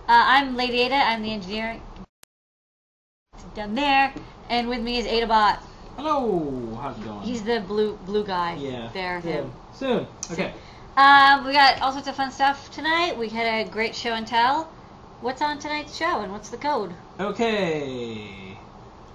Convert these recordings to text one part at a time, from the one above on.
I'm Lady Ada. I'm the engineer down there, and with me is Adabot. Hello, how's it going? He's the blue guy. Yeah. There. Him. Soon. Okay. We got all sorts of fun stuff tonight. We had a great show and tell. What's on tonight's show, and what's the code? Okay.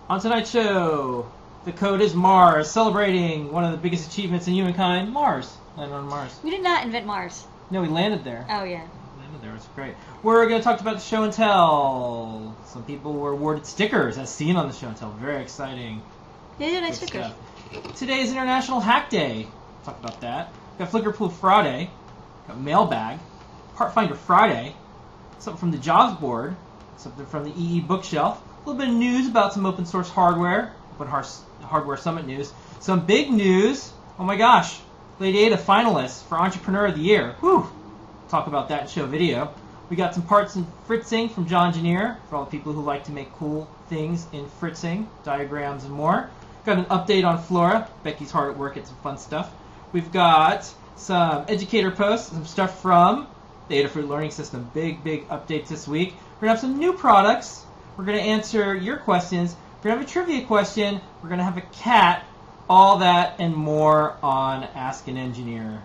On tonight's show, the code is Mars, celebrating one of the biggest achievements in humankind, Mars. Landed on Mars. We did not invent Mars. No, we landed there. Oh, yeah. Landed there. It's great. We're going to talk about the show and tell. Some people were awarded stickers, as seen on the show and tell. Very exciting. Yeah, they're nice stickers. Today is International Hack Day. Talk about that. Got Flickr Friday. Got Mailbag. Partfinder Friday. Something from the Jobs Board. Something from the EE Bookshelf. A little bit of news about some open source hardware. Open Hardware Summit news. Some big news. Oh my gosh. Lady Ada finalist for Entrepreneur of the Year. Whew. Talk about that in show video. We got some parts in fritzing from John Engineer for all the people who like to make cool things in fritzing, diagrams and more. Got an update on Flora. Becky's hard at work at some fun stuff. We've got some Educator posts, some stuff from the Adafruit learning system. Big updates this week. We're going to have some new products. We're going to answer your questions. We're going to have a trivia question. We're going to have a cat. All that and more on Ask an Engineer.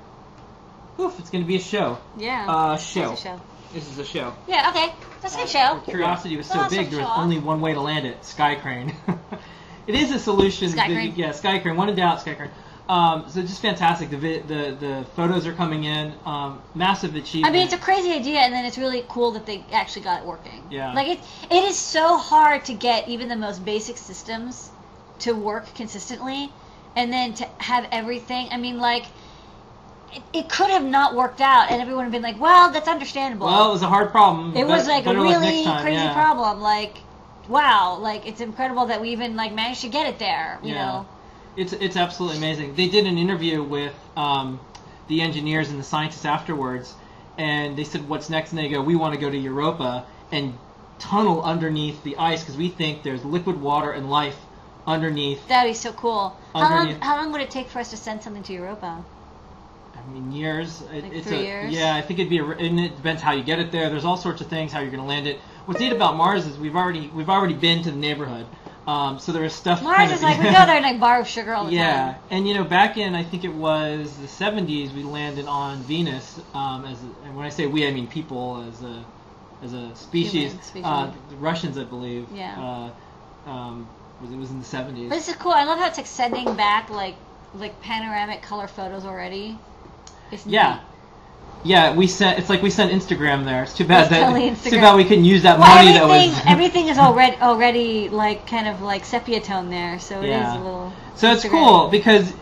Oof, it's going to be a show. Yeah. Show. It's a show. This is a show. Yeah, okay. That's a good show. Curiosity was so big, there was only one way to land it. Sky crane. It is a solution. Sky crane. Yeah, sky crane. When in doubt, sky crane. So just fantastic. The photos are coming in. Massive achievement. I mean, it's a crazy idea, and then it's really cool that they actually got it working. Yeah. Like it is so hard to get even the most basic systems to work consistently, and then to have everything. I mean, like it could have not worked out, and everyone would have been like, "Well, that's understandable." Well, it was a hard problem. It was like a really crazy yeah. problem. Like, wow, like it's incredible that we even like managed to get it there. You know. It's absolutely amazing. They did an interview with the engineers and the scientists afterwards, and they said, "What's next?" And they go, "We want to go to Europa and tunnel underneath the ice because we think there's liquid water and life underneath." That'd be so cool. How long would it take for us to send something to Europa? I mean, years. Like 3 years? Yeah, I think it'd be. And it depends how you get it there. There's all sorts of things how you're going to land it. What's neat about Mars is we've already been to the neighborhood. So there was stuff. Mars is like we go there and like borrow sugar all the time. Yeah, and back in I think it was the 70s we landed on Venus. And when I say we, I mean people as a species. The Russians, I believe. Yeah. It was in the 70s. But this is cool. I love how it's like sending back like panoramic color photos already. It's neat. Yeah, we sent. It's like we sent Instagram there. It's too bad It's too bad we couldn't use that money that was. Everything is already like kind of like sepia tone there, so it is a little. So it's cool because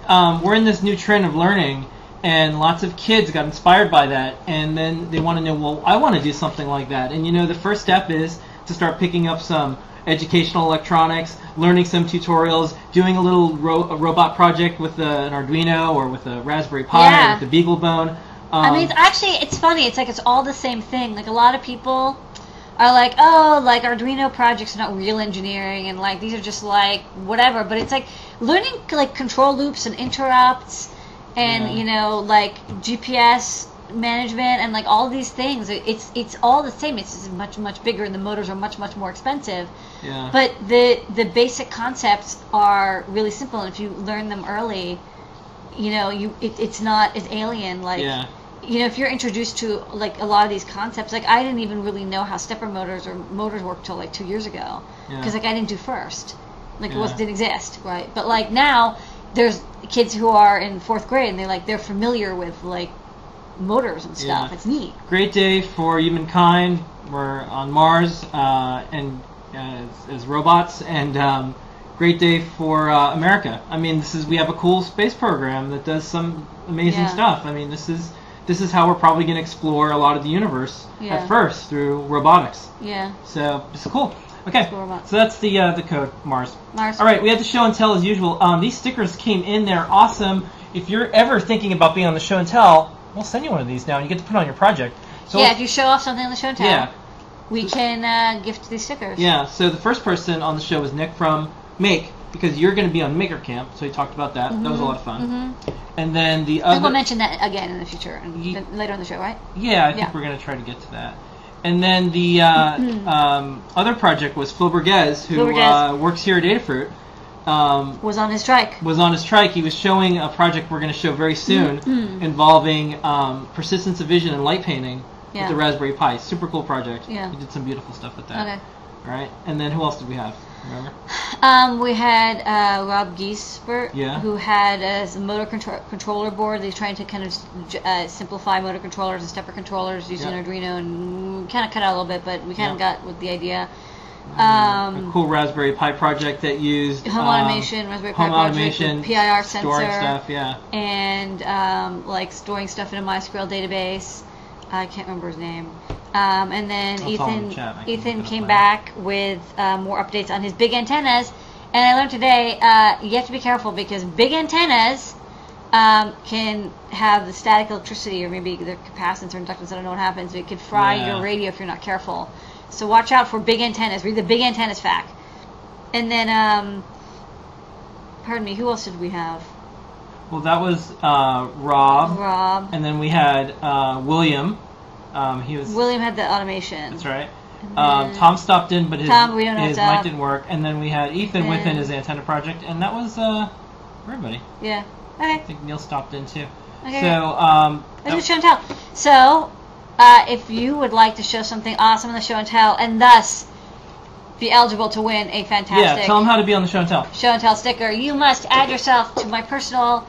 we're in this new trend of learning, and lots of kids got inspired by that, and then they want to know, well, I want to do something like that, and the first step is to start picking up some educational electronics, learning some tutorials, doing a little robot project with an Arduino or with a Raspberry Pi or with a BeagleBone. I mean, it's funny. It's like it's all the same thing. Like a lot of people are like, oh, like Arduino projects are not real engineering, and like these are just like whatever. But it's like learning like control loops and interrupts, and like GPS management and like all these things. It's all the same. It's just much bigger, and the motors are much more expensive. Yeah. But the basic concepts are really simple, and if you learn them early, it's not as alien. Like, if you're introduced to like a lot of these concepts, like I didn't even really know how stepper motors or motors work till like 2 years ago, because like I didn't do first, like it didn't exist, right? But like now, there's kids who are in 4th grade, and they're familiar with like motors and stuff. It's neat. Great day for humankind. We're on Mars and as robots, and great day for America. I mean, we have a cool space program that does some amazing stuff. I mean, this is how we're probably going to explore a lot of the universe at first through robotics. Yeah. So it's cool. Okay. Cool. So that's the code Mars. Mars. All right, we had the show and tell as usual. These stickers came in. They're awesome. If you're ever thinking about being on the show and tell, we'll send you one of these now, and you get to put it on your project. So if you show off something on the show and tell, we can gift these stickers. Yeah. So the first person on the show was Nick from Make, because you're going to be on Maker Camp, so he talked about that. That was a lot of fun. And then the other... we'll mention that again in the future, later in the show, right? Yeah, I think we're going to try to get to that. And then the other project was Flo Burgess, who works here at Adafruit. Was on his trike. He was showing a project we're going to show very soon involving persistence of vision and light painting with the Raspberry Pi. Super cool project. Yeah. He did some beautiful stuff with that. Okay. All right. And then who else did we have? Remember? We had Rob Giesbert, who had a motor controller board. He's trying to kind of simplify motor controllers and stepper controllers using Arduino, and kind of cut out a little bit, but we kind of got with the idea. A cool Raspberry Pi project that used home automation, Raspberry Pi project with PIR sensor, storing stuff, and like storing stuff in a MySQL database. I can't remember his name. And then Ethan came back with more updates on his big antennas. And I learned today you have to be careful because big antennas can have the static electricity or maybe their capacitance or inductance. I don't know what happens. It could fry your radio if you're not careful. So watch out for big antennas. Read the big antennas fact. And then, pardon me, who else did we have? Well, that was Rob. And then we had William. William had the automation. That's right. Tom stopped in, but his mic didn't work. And then we had Ethan within his antenna project, and that was everybody. Yeah. Okay. I think Neil stopped in too. Okay. So let's do show and tell. So if you would like to show something awesome on the show and tell, and thus be eligible to win a fantastic tell them how to be on the show and tell sticker, you must add yourself to my personal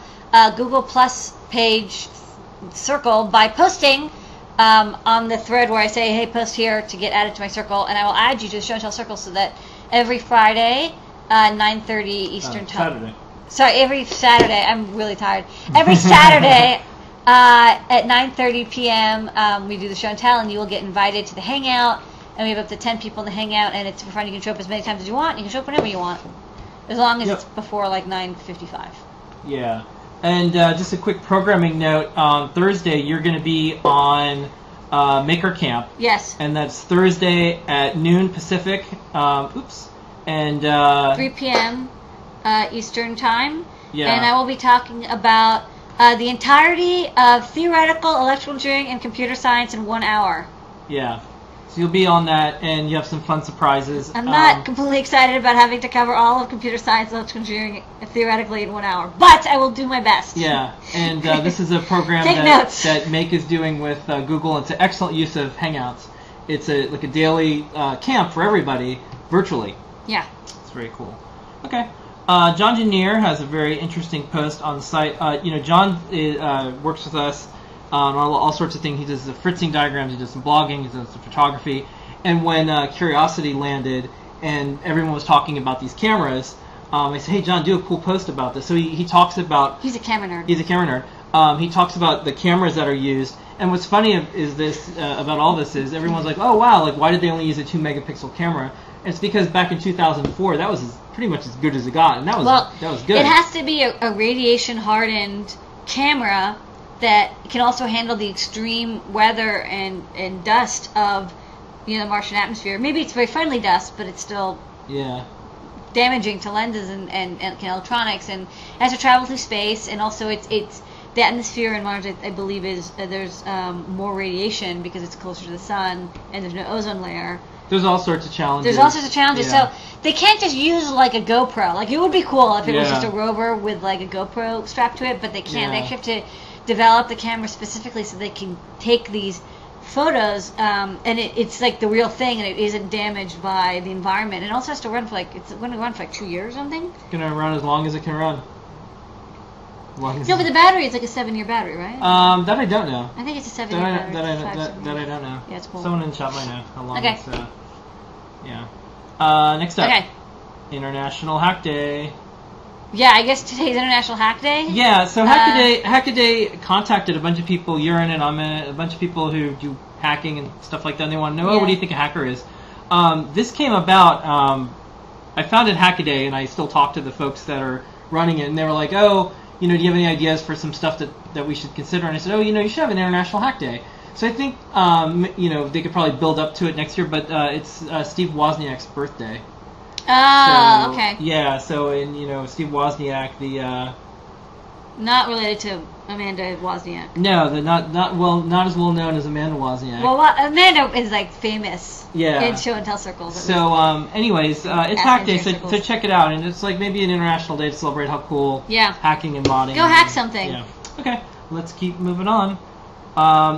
Google Plus page circle by posting on the thread where I say, hey, post here to get added to my circle, and I will add you to the show and tell circle so that every Friday 9:30 Eastern time. Saturday. Sorry, every Saturday. I'm really tired. Every Saturday at 9:30 p.m. We do the show and tell, and you will get invited to the hangout. And we have up to 10 people in the hangout, and it's fun. You can show up as many times as you want. You can show up whenever you want, as long as it's before like 9:55. Yeah. And just a quick programming note: on Thursday, you're going to be on Maker Camp. Yes. And that's Thursday at noon Pacific. And 3 p.m. Eastern time. Yeah. And I will be talking about the entirety of theoretical electrical engineering and computer science in 1 hour. Yeah. So you'll be on that, and you have some fun surprises. I'm not completely excited about having to cover all of computer science and electrical engineering theoretically in 1 hour, but I will do my best. Yeah, and this is a program that Make is doing with Google. It's an excellent use of Hangouts. It's like a daily camp for everybody, virtually. Yeah. It's very cool. Okay. John Janier has a very interesting post on the site. John works with us on all sorts of things. He does the fritzing diagrams, he does some blogging, he does some photography. And when Curiosity landed and everyone was talking about these cameras, I said, hey, John, do a cool post about this. So he talks about... He's a camera nerd. He's a camera nerd. He talks about the cameras that are used. And what's funny is this about all this is everyone's like, oh, wow, like why did they only use a 2-megapixel camera? And it's because back in 2004, that was pretty much as good as it got. And that was good. It has to be a radiation-hardened camera that can also handle the extreme weather and dust of the Martian atmosphere. Maybe it's very friendly dust, but it's still damaging to lenses and electronics, and it has to travel through space, and also it's the atmosphere in Mars, I believe, is there's more radiation because it's closer to the sun and there's no ozone layer. There's all sorts of challenges. So they can't just use like a GoPro. Like it would be cool if it was just a rover with like a GoPro strapped to it, but they can't. They have to develop the camera specifically so they can take these photos, and it's like the real thing, and it isn't damaged by the environment. It also has to run for it's going to run for like 2 years or something. It's going to run as long as it can run. No, but the battery is like a 7-year battery, right? That I don't know. I think it's a 7-year battery. That I don't know. Yeah, it's cool. Someone in the chat might know how long it's. Next up. Okay. International Hack Day. Yeah, I guess today's International Hack Day. Yeah, so Hackaday contacted a bunch of people. You're in it, I'm in it. A bunch of people who do hacking and stuff like that. And they want to know, what do you think a hacker is? This came about. I founded Hackaday, and I still talk to the folks that are running it, and they were like, "Oh, do you have any ideas for some stuff that we should consider?" And I said, "Oh, you should have an International Hack Day." So I think they could probably build up to it next year, but it's Steve Wozniak's birthday. Okay. Yeah, so Steve Wozniak, the not related to Amanda Wozniak. No, they're not as well known as Amanda Wozniak. Well, Amanda is like famous. Yeah. In show and tell circles. So, anyways, it's Hack Day, so check it out, and it's like maybe an international day to celebrate how cool hacking and modding. Go hack something. Yeah. Okay, let's keep moving on.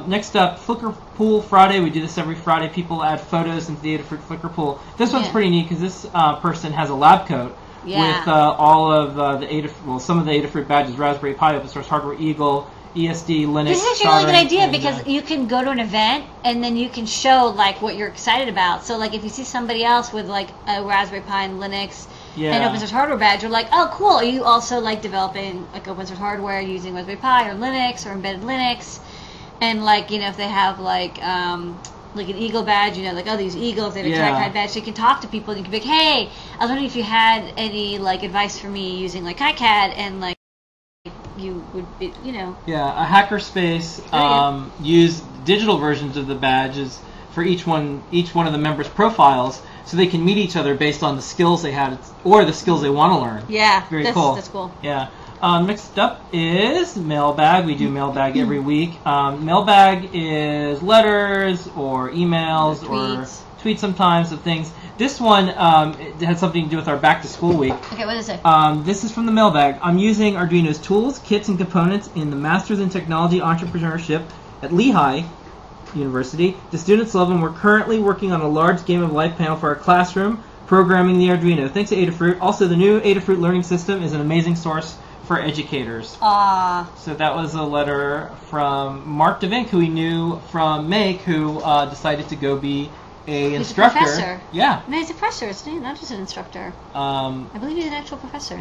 Next up, Flickr Pool Friday. We do this every Friday. People add photos into the Adafruit Flickr Pool. This one's pretty neat because this person has a lab coat with all of some of the Adafruit badges: Raspberry Pi, Open Source Hardware, Eagle, ESD, Linux. This is actually a really good idea because you can go to an event and then you can show like what you're excited about. So like if you see somebody else with like a Raspberry Pi and Linux and Open Source Hardware badge, you're like, oh cool. Are you also like developing like Open Source hardware using Raspberry Pi or Linux or embedded Linux? And like, you know, if they have like an Eagle badge, you know, like, oh, these Eagles, they have a TiCad badge, so you can talk to people and you can be like, hey, I was wondering if you had any like advice for me using like TiCad, and like you would be, you know. Yeah, a hackerspace use digital versions of the badges for each one of the members' profiles, so they can meet each other based on the skills they had or the skills they want to learn. Yeah, very cool. That's cool. Yeah. Next up is Mailbag. We do Mailbag every week. Mailbag is letters or emails or tweets sometimes of things. This one it had something to do with our back to school week. Okay, what is it? This is from the Mailbag. I'm using Arduino's tools, kits, and components in the Masters in Technology Entrepreneurship at Lehigh University. The students love them. We're currently working on a large Game of Life panel for our classroom, programming the Arduino. Thanks to Adafruit. Also, the new Adafruit learning system is an amazing source for educators. So that was a letter from Mark DeVink, who we knew from Make, who decided to go be a instructor. He's a professor. Yeah. No, he's a professor. It's not just an instructor. I believe he's an actual professor.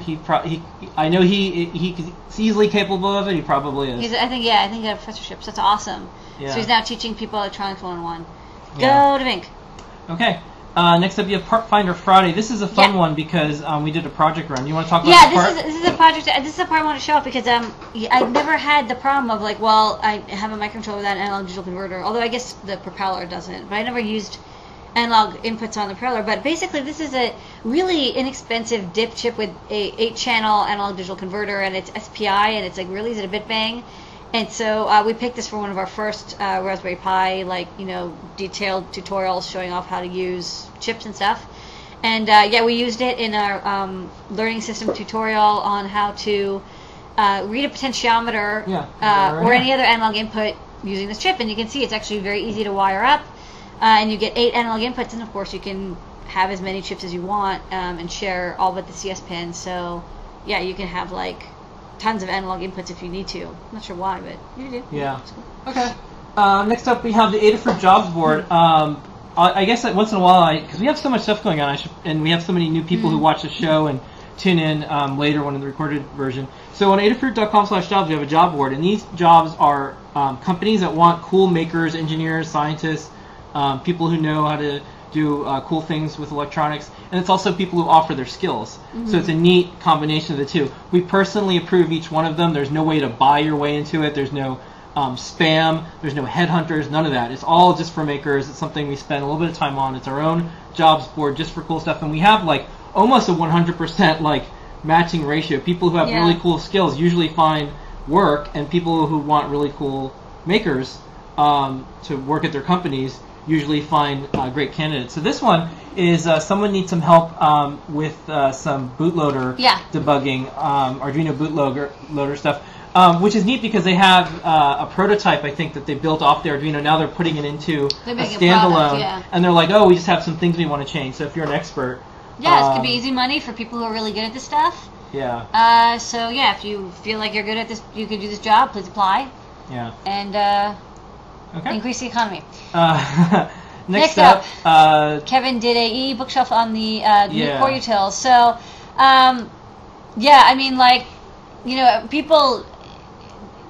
I know he's easily capable of it. He probably is. I think he had a professorship. So that's awesome. Yeah. So he's now teaching people electronics 101. Yeah. Go DeVink. Okay. Next up, you have Partfinder Friday. This is a fun one because we did a project run. You want to talk about this part? This is a project. This is the part I want to show off because I've never had the problem of like, well, I have a microcontroller with that analog digital converter. Although I guess the propeller doesn't. But I never used analog inputs on the propeller. But basically, this is a really inexpensive DIP chip with a 8-channel analog digital converter, and it's SPI, and it's like really easy to bit bang. And so we picked this for one of our first Raspberry Pi, like, you know, detailed tutorials showing off how to use chips and stuff. And we used it in our learning system tutorial on how to read a potentiometer or any other analog input using this chip. And you can see it's actually very easy to wire up. And you get 8 analog inputs, and of course you can have as many chips as you want and share all but the CS pin. So yeah, you can have like tons of analog inputs if you need to. I'm not sure why, but you do. Yeah. Cool. Okay. Next up, we have the Adafruit jobs board. I guess that once in a while, because we have so much stuff going on, and we have so many new people who watch the show and tune in later when in the recorded version. So on adafruit.com/jobs, we have a job board, and these jobs are companies that want cool makers, engineers, scientists, people who know how to do cool things with electronics, and it's also people who offer their skills. So it's a neat combination of the two. We personally approve each one of them. There's no way to buy your way into it. There's no spam. There's no headhunters. None of that. It's all just for makers. It's something we spend a little bit of time on. It's our own jobs board just for cool stuff, and we have like almost a 100% like matching ratio. People who have really cool skills usually find work, and people who want really cool makers to work at their companies usually find great candidates. So this one is someone needs some help with some bootloader debugging, Arduino bootloader stuff, which is neat because they have a prototype, I think, that they built off the Arduino. Now they're putting it into a standalone, and they're like, oh, we just have some things we want to change. So if you're an expert, this could be easy money for people who are really good at this stuff. Yeah. So yeah, if you feel like you're good at this, you could do this job. Please apply. Yeah. And increase the economy. Next up, Kevin did a EE bookshelf on the new core utils. So, I mean, like, you know, people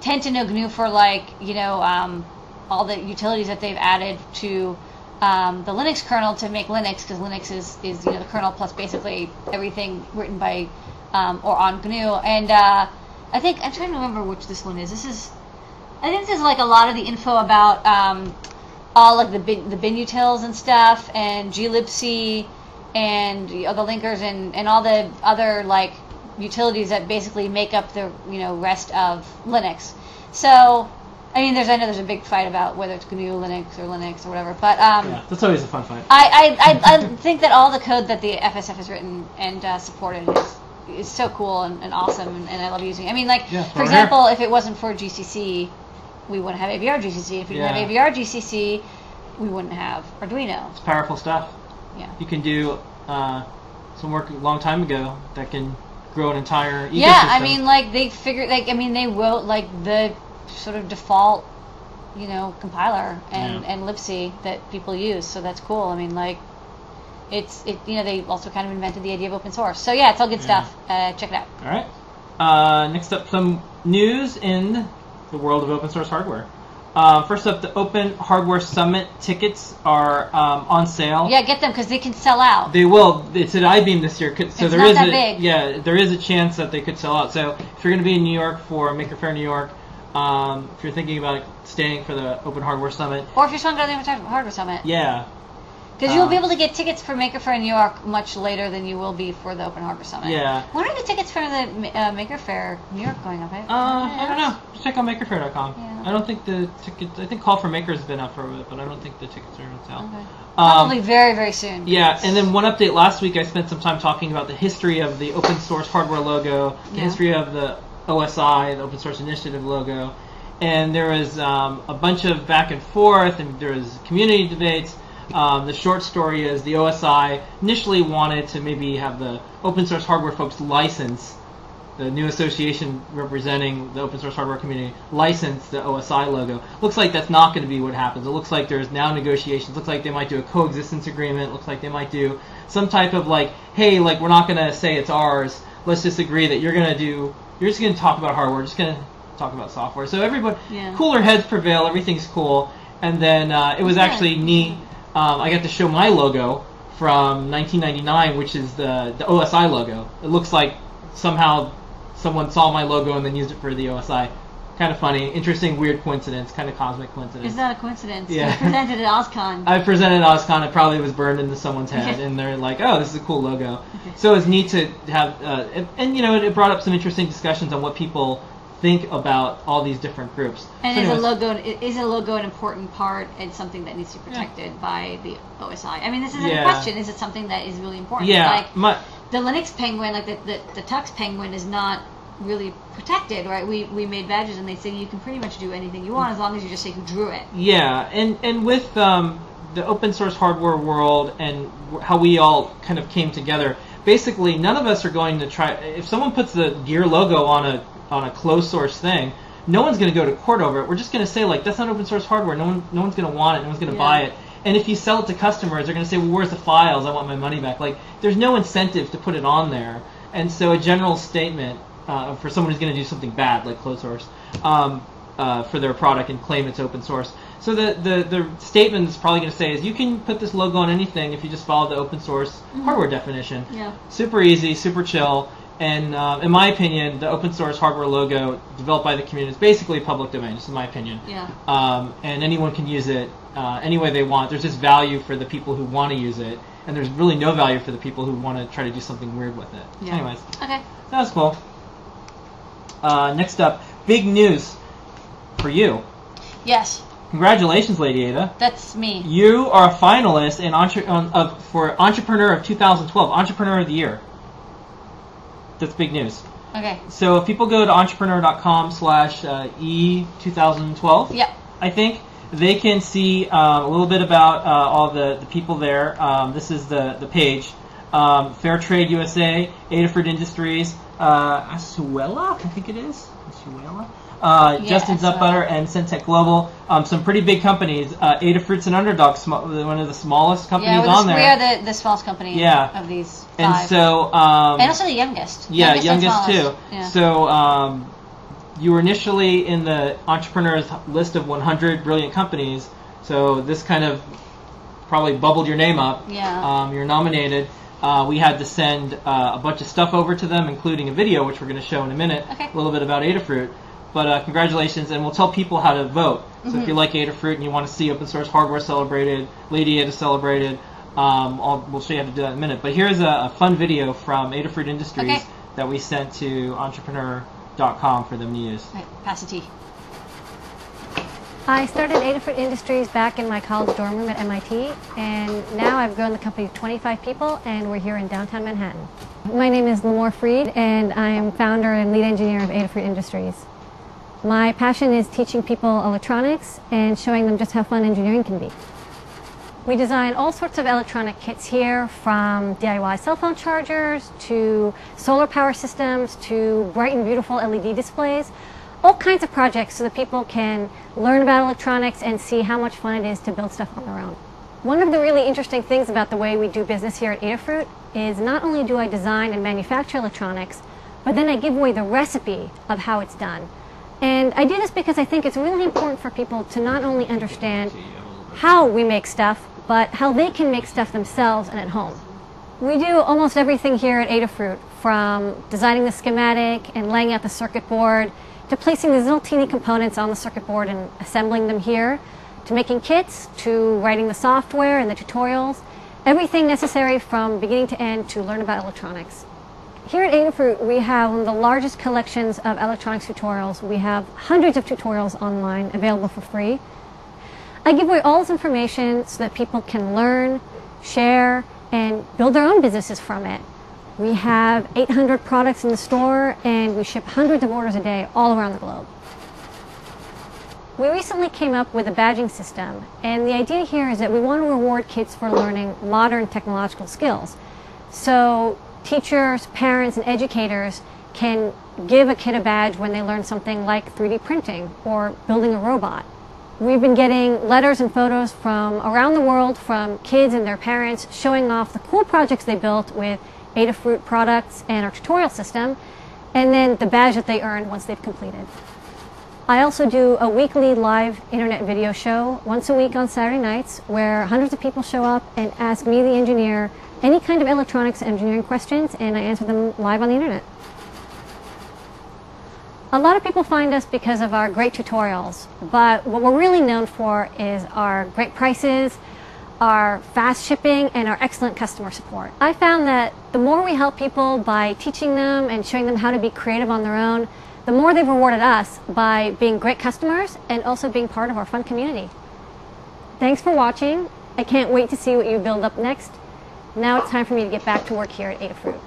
tend to know GNU for like, you know, all the utilities that they've added to the Linux kernel to make Linux, because Linux is you know the kernel plus basically everything written by or on GNU. And I think I'm trying to remember which this one is. I think this is like a lot of the info about all like the bin utils and stuff, and glibc, and the linkers, and all the other like utilities that basically make up the rest of Linux. So, I mean, I know there's a big fight about whether it's GNU Linux or whatever, but yeah, that's always a fun fight. I think that all the code that the FSF has written and supported is so cool and awesome, and I love using it. I mean, like, for example, if it wasn't for GCC, we wouldn't have AVR GCC. If we didn't have AVR GCC, we wouldn't have Arduino. It's powerful stuff. Yeah. You can do some work a long time ago that can grow an entire ecosystem. Yeah, I mean, like, they figured, like, I mean, they wrote, like, the sort of default, you know, compiler and libc that people use, so that's cool. I mean, like, you know, they also kind of invented the idea of open source. So yeah, it's all good stuff. Check it out. All right. Next up, some news in the world of open source hardware. First up, the Open Hardware Summit tickets are on sale. Yeah, get them because they can sell out. They will. It's at iBeam this year, so it's not that big. Yeah, there is a chance that they could sell out. So if you're going to be in New York for Maker Faire New York, if you're thinking about staying for the Open Hardware Summit, or if you're trying to go to the Open Hardware Summit, yeah. Because you'll be able to get tickets for Maker Faire New York much later than you will be for the Open Hardware Summit. Yeah. When are the tickets for the Maker Faire New York going up? I don't know. Just check out makerfaire.com. Yeah. I don't think the tickets. I think Call for Maker has been up for a bit, but I don't think the tickets are on sale. Okay. Probably very, very soon. Yeah, and then one update last week. I spent some time talking about the history of the open source hardware logo, the history of the OSI, the Open Source Initiative logo, and there was a bunch of back and forth, and there was community debates. The short story is the OSI initially wanted to maybe have the open source hardware folks license, the new association representing the open source hardware community, license the OSI logo. Looks like that's not going to be what happens. It looks like there's now negotiations. Looks like they might do a coexistence agreement. Looks like they might do some type of like, hey, like we're not going to say it's ours. Let's just agree that you're just going to talk about hardware. Just going to talk about software. So everybody, cooler heads prevail. Everything's cool. And then it was actually neat. I got to show my logo from 1999, which is the OSI logo. It looks like somehow someone saw my logo and then used it for the OSI. Kind of funny, interesting, weird coincidence, kind of cosmic coincidence. It's not a coincidence. Yeah. You presented at OSCON. I presented at OSCON. It probably was burned into someone's head, and they're like, "Oh, this is a cool logo." Okay. So it's neat to have, and you know, it brought up some interesting discussions on what people think about all these different groups. And so is a logo an important part and something that needs to be protected by the OSI? I mean, this isn't a question. Is it something that is really important? Yeah. Like the Linux penguin, like the Tux penguin, is not really protected, right? We made badges, and they say you can pretty much do anything you want as long as you just say who drew it. Yeah, and with the open source hardware world and how we all kind of came together, basically none of us are going to try. If someone puts the Gear logo on a closed source thing, no one's going to go to court over it. We're just going to say, like, that's not open source hardware. No one's going to want it. No one's going to buy it. And if you sell it to customers, they're going to say, well, where's the files? I want my money back. Like, there's no incentive to put it on there. And so a general statement for someone who's going to do something bad, like closed source, for their product and claim it's open source. So the statement is probably going to say is you can put this logo on anything if you just follow the open source hardware definition. Yeah. Super easy, super chill. And in my opinion, the open source hardware logo developed by the community is basically public domain. This is my opinion. Yeah. And anyone can use it any way they want. There's just value for the people who want to use it, and there's really no value for the people who want to try to do something weird with it. Yeah. Anyways. Okay. That was cool. Next up, big news for you. Yes. Congratulations, Lady Ada. That's me. You are a finalist for Entrepreneur of 2012, Entrepreneur of the Year. That's big news. Okay. So if people go to entrepreneur.com/E2012, I think, they can see a little bit about all the people there. This is the page. Fair Trade USA, Adafruit Industries, Asuela, I think it is. Asuela. Justin Zupbutter and Syntec Global. Some pretty big companies. Adafruit's an underdog, one of the smallest companies on there. We are the smallest company of these 5. And so, and also the youngest. Yeah, youngest too. Yeah. So you were initially in the entrepreneurs list of 100 brilliant companies. So this kind of probably bubbled your name up. Yeah. You're nominated. We had to send a bunch of stuff over to them, including a video, which we're going to show in a minute. Okay. A little bit about Adafruit. But congratulations, and we'll tell people how to vote. So if you like Adafruit and you want to see open source hardware celebrated, Lady Ada celebrated, we'll show you how to do that in a minute. But here's a fun video from Adafruit Industries that we sent to entrepreneur.com for them to use. Right, pass the tea. I started Adafruit Industries back in my college dorm room at MIT, and now I've grown the company to 25 people, and we're here in downtown Manhattan. My name is Lamore Freed, and I am founder and lead engineer of Adafruit Industries. My passion is teaching people electronics and showing them just how fun engineering can be. We design all sorts of electronic kits here, from DIY cell phone chargers to solar power systems to bright and beautiful LED displays. All kinds of projects so that people can learn about electronics and see how much fun it is to build stuff on their own. One of the really interesting things about the way we do business here at Adafruit is not only do I design and manufacture electronics, but then I give away the recipe of how it's done. And I do this because I think it's really important for people to not only understand how we make stuff, but how they can make stuff themselves and at home. We do almost everything here at Adafruit, from designing the schematic and laying out the circuit board, to placing these little teeny components on the circuit board and assembling them here, to making kits, to writing the software and the tutorials, everything necessary from beginning to end to learn about electronics. Here at Adafruit, we have one of the largest collections of electronics tutorials. We have hundreds of tutorials online available for free. I give away all this information so that people can learn, share, and build their own businesses from it. We have 800 products in the store, and we ship hundreds of orders a day all around the globe. We recently came up with a badging system, and the idea here is that we want to reward kids for learning modern technological skills. So teachers, parents, and educators can give a kid a badge when they learn something like 3D printing or building a robot. We've been getting letters and photos from around the world from kids and their parents showing off the cool projects they built with Adafruit products and our tutorial system, and then the badge that they earn once they've completed. I also do a weekly live internet video show once a week on Saturday nights, where hundreds of people show up and ask me, the engineer, any kind of electronics engineering questions, and I answer them live on the internet. A lot of people find us because of our great tutorials, but what we're really known for is our great prices, our fast shipping, and our excellent customer support. I found that the more we help people by teaching them and showing them how to be creative on their own, the more they've rewarded us by being great customers and also being part of our fun community. Thanks for watching. I can't wait to see what you build up next. Now it's time for me to get back to work here at Adafruit.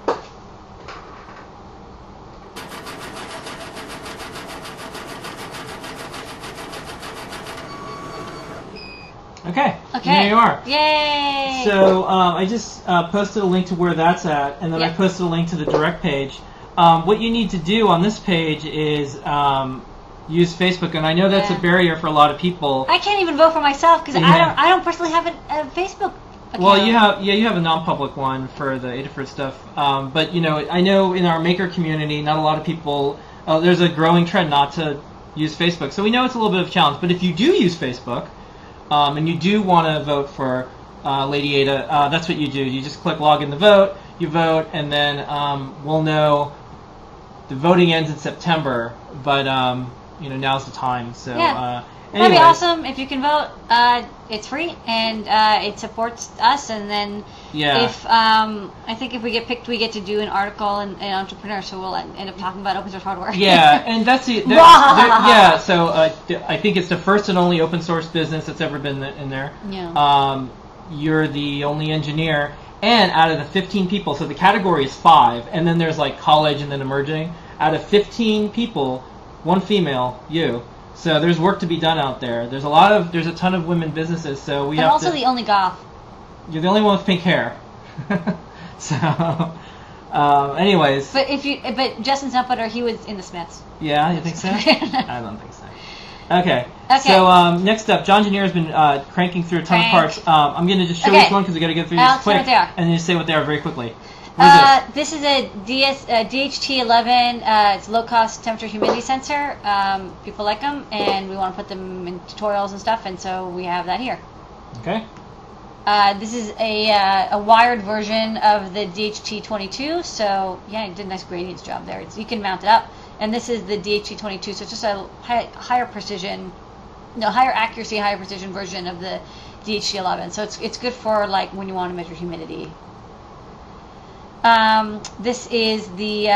Okay, there you are. Yay! So I just posted a link to where that's at, and then I posted a link to the direct page. What you need to do on this page is use Facebook, and I know that's a barrier for a lot of people. I can't even vote for myself because I don't personally have a Facebook account. Well, you have a non-public one for the Adafruit stuff, but I know in our maker community, not a lot of people. There's a growing trend not to use Facebook, so we know it's a little bit of a challenge. But if you do use Facebook, and you do want to vote for Lady Ada, that's what you do. You just click log in the vote, you vote, and then we'll know. The voting ends in September, but now's the time. So that'd be awesome if you can vote. It's free and it supports us. And then if I think if we get picked, we get to do an article in Entrepreneur, so we'll end up talking about open source hardware. Yeah, and that's it. So I think it's the first and only open source business that's ever been in there. Yeah. You're the only engineer. And out of the 15 people, so the category is 5, and then there's like college and then emerging. Out of 15 people, 1 female, you. So there's work to be done out there. There's a ton of women businesses. So we have. I'm also the only goth. You're the only one with pink hair. So, anyways. But Justin Zumputter, he was in the Smiths. Yeah, you think so? I don't think so. Okay. So next up, John Janier has been cranking through a ton of parts. I'm going to just show this one because we got to get through this quick. And just say what they are very quickly. What is this is a DHT11. It's low cost temperature humidity sensor. People like them, and we want to put them in tutorials and stuff, and so we have that here. Okay. This is a wired version of the DHT22. So yeah, it did a nice gradients job there. You can mount it up. And this is the DHT22, so it's just a higher precision, higher accuracy, higher precision version of the DHT11. So it's good for like when you want to measure humidity. This is the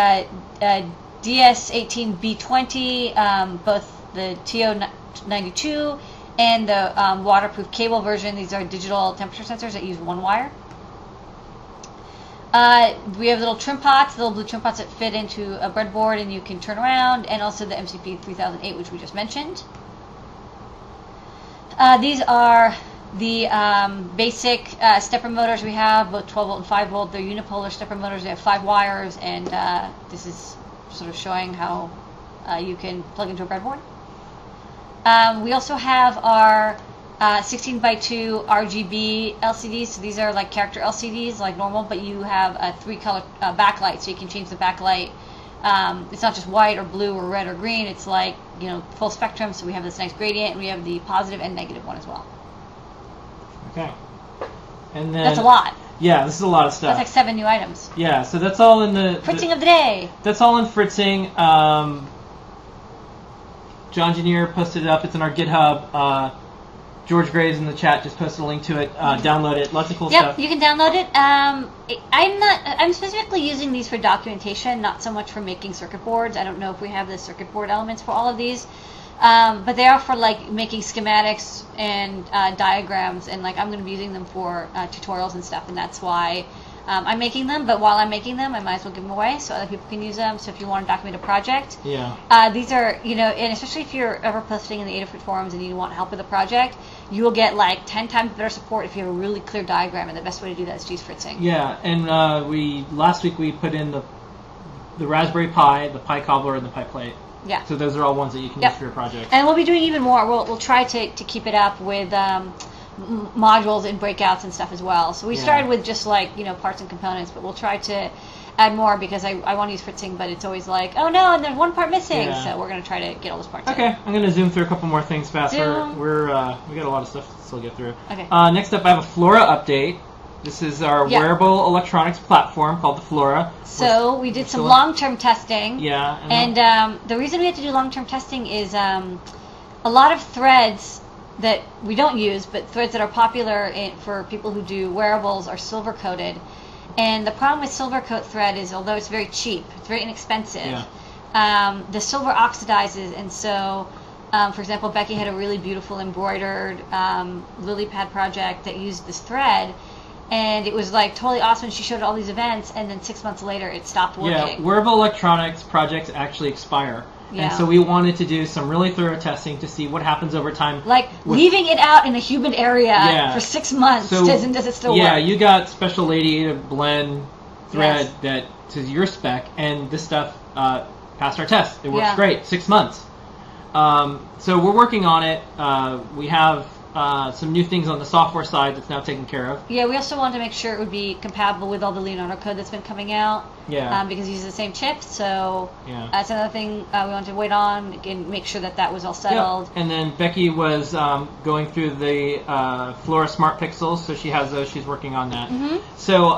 DS18B20, both the TO92 and the waterproof cable version. These are digital temperature sensors that use one wire. We have little trim pots, little blue trim pots that fit into a breadboard and you can turn around, and also the MCP 3008, which we just mentioned. These are the basic stepper motors we have, both 12 volt and 5 volt. They're unipolar stepper motors. They have 5 wires, and this is sort of showing how you can plug into a breadboard. We also have our 16x2 RGB LCDs. So these are like character LCDs like normal, but you have a 3-color backlight, so you can change the backlight. It's not just white or blue or red or green. It's like, you know, full spectrum. So we have this nice gradient, and we have the positive and negative one as well. Okay. And then that's a lot. Yeah, this is a lot of stuff. That's like 7 new items. Yeah, so that's all in the Fritzing of the day. That's all in Fritzing. John Engineer posted it up. It's in our GitHub. George Graves in the chat just posted a link to it. Download it. Lots of cool stuff. Yep, you can download it. I'm specifically using these for documentation, not so much for making circuit boards. I don't know if we have the circuit board elements for all of these, but they are for like making schematics and diagrams, and like I'm going to be using them for tutorials and stuff, and that's why I'm making them. But while I'm making them, I might as well give them away so other people can use them. So if you want to document a project, these are, you know, and especially if you're ever posting in the Adafruit forums and you want help with a project, you will get like 10 times better support if you have a really clear diagram, and the best way to do that is to use Fritzing. Yeah, and last week we put in the Raspberry Pi, the Pi Cobbler, and the Pi Plate. Yeah. So those are all ones that you can use for your project. And we'll be doing even more. We'll try to keep it up with modules and breakouts and stuff as well. So we started with just like, you know, parts and components, but we'll try to add more because I want to use Fritzing, but it's always like, oh no, and there's one part missing. So we're going to try to get all those parts in. I'm going to zoom through a couple more things fast. We got a lot of stuff to still get through. Okay. Next up, I have a Flora update. This is our wearable electronics platform called the Flora. So we did some long-term testing. Yeah. And the reason we had to do long-term testing is a lot of threads that we don't use, but threads that are popular for people who do wearables are silver-coated. And the problem with silver coat thread is, although it's very cheap, it's very inexpensive, the silver oxidizes, and so, for example, Becky had a really beautiful embroidered lily pad project that used this thread, and it was like totally awesome. She showed all these events, and then 6 months later it stopped working. Yeah, wearable electronics projects actually expire. Yeah. And so we wanted to do some really thorough testing to see what happens over time. Like leaving it out in a humid area for 6 months, does it still work? Yeah, you got special lady to blend thread that to your spec, and this stuff passed our test. It works great. 6 months. So we're working on it. We have some new things on the software side that's now taken care of. Yeah, we also wanted to make sure it would be compatible with all the Leonardo code that's been coming out. Yeah. Because it uses the same chip, so that's another thing we wanted to wait on and make sure that was all settled. Yeah. And then Becky was going through the Flora Smart Pixels, so she has those. She's working on that. So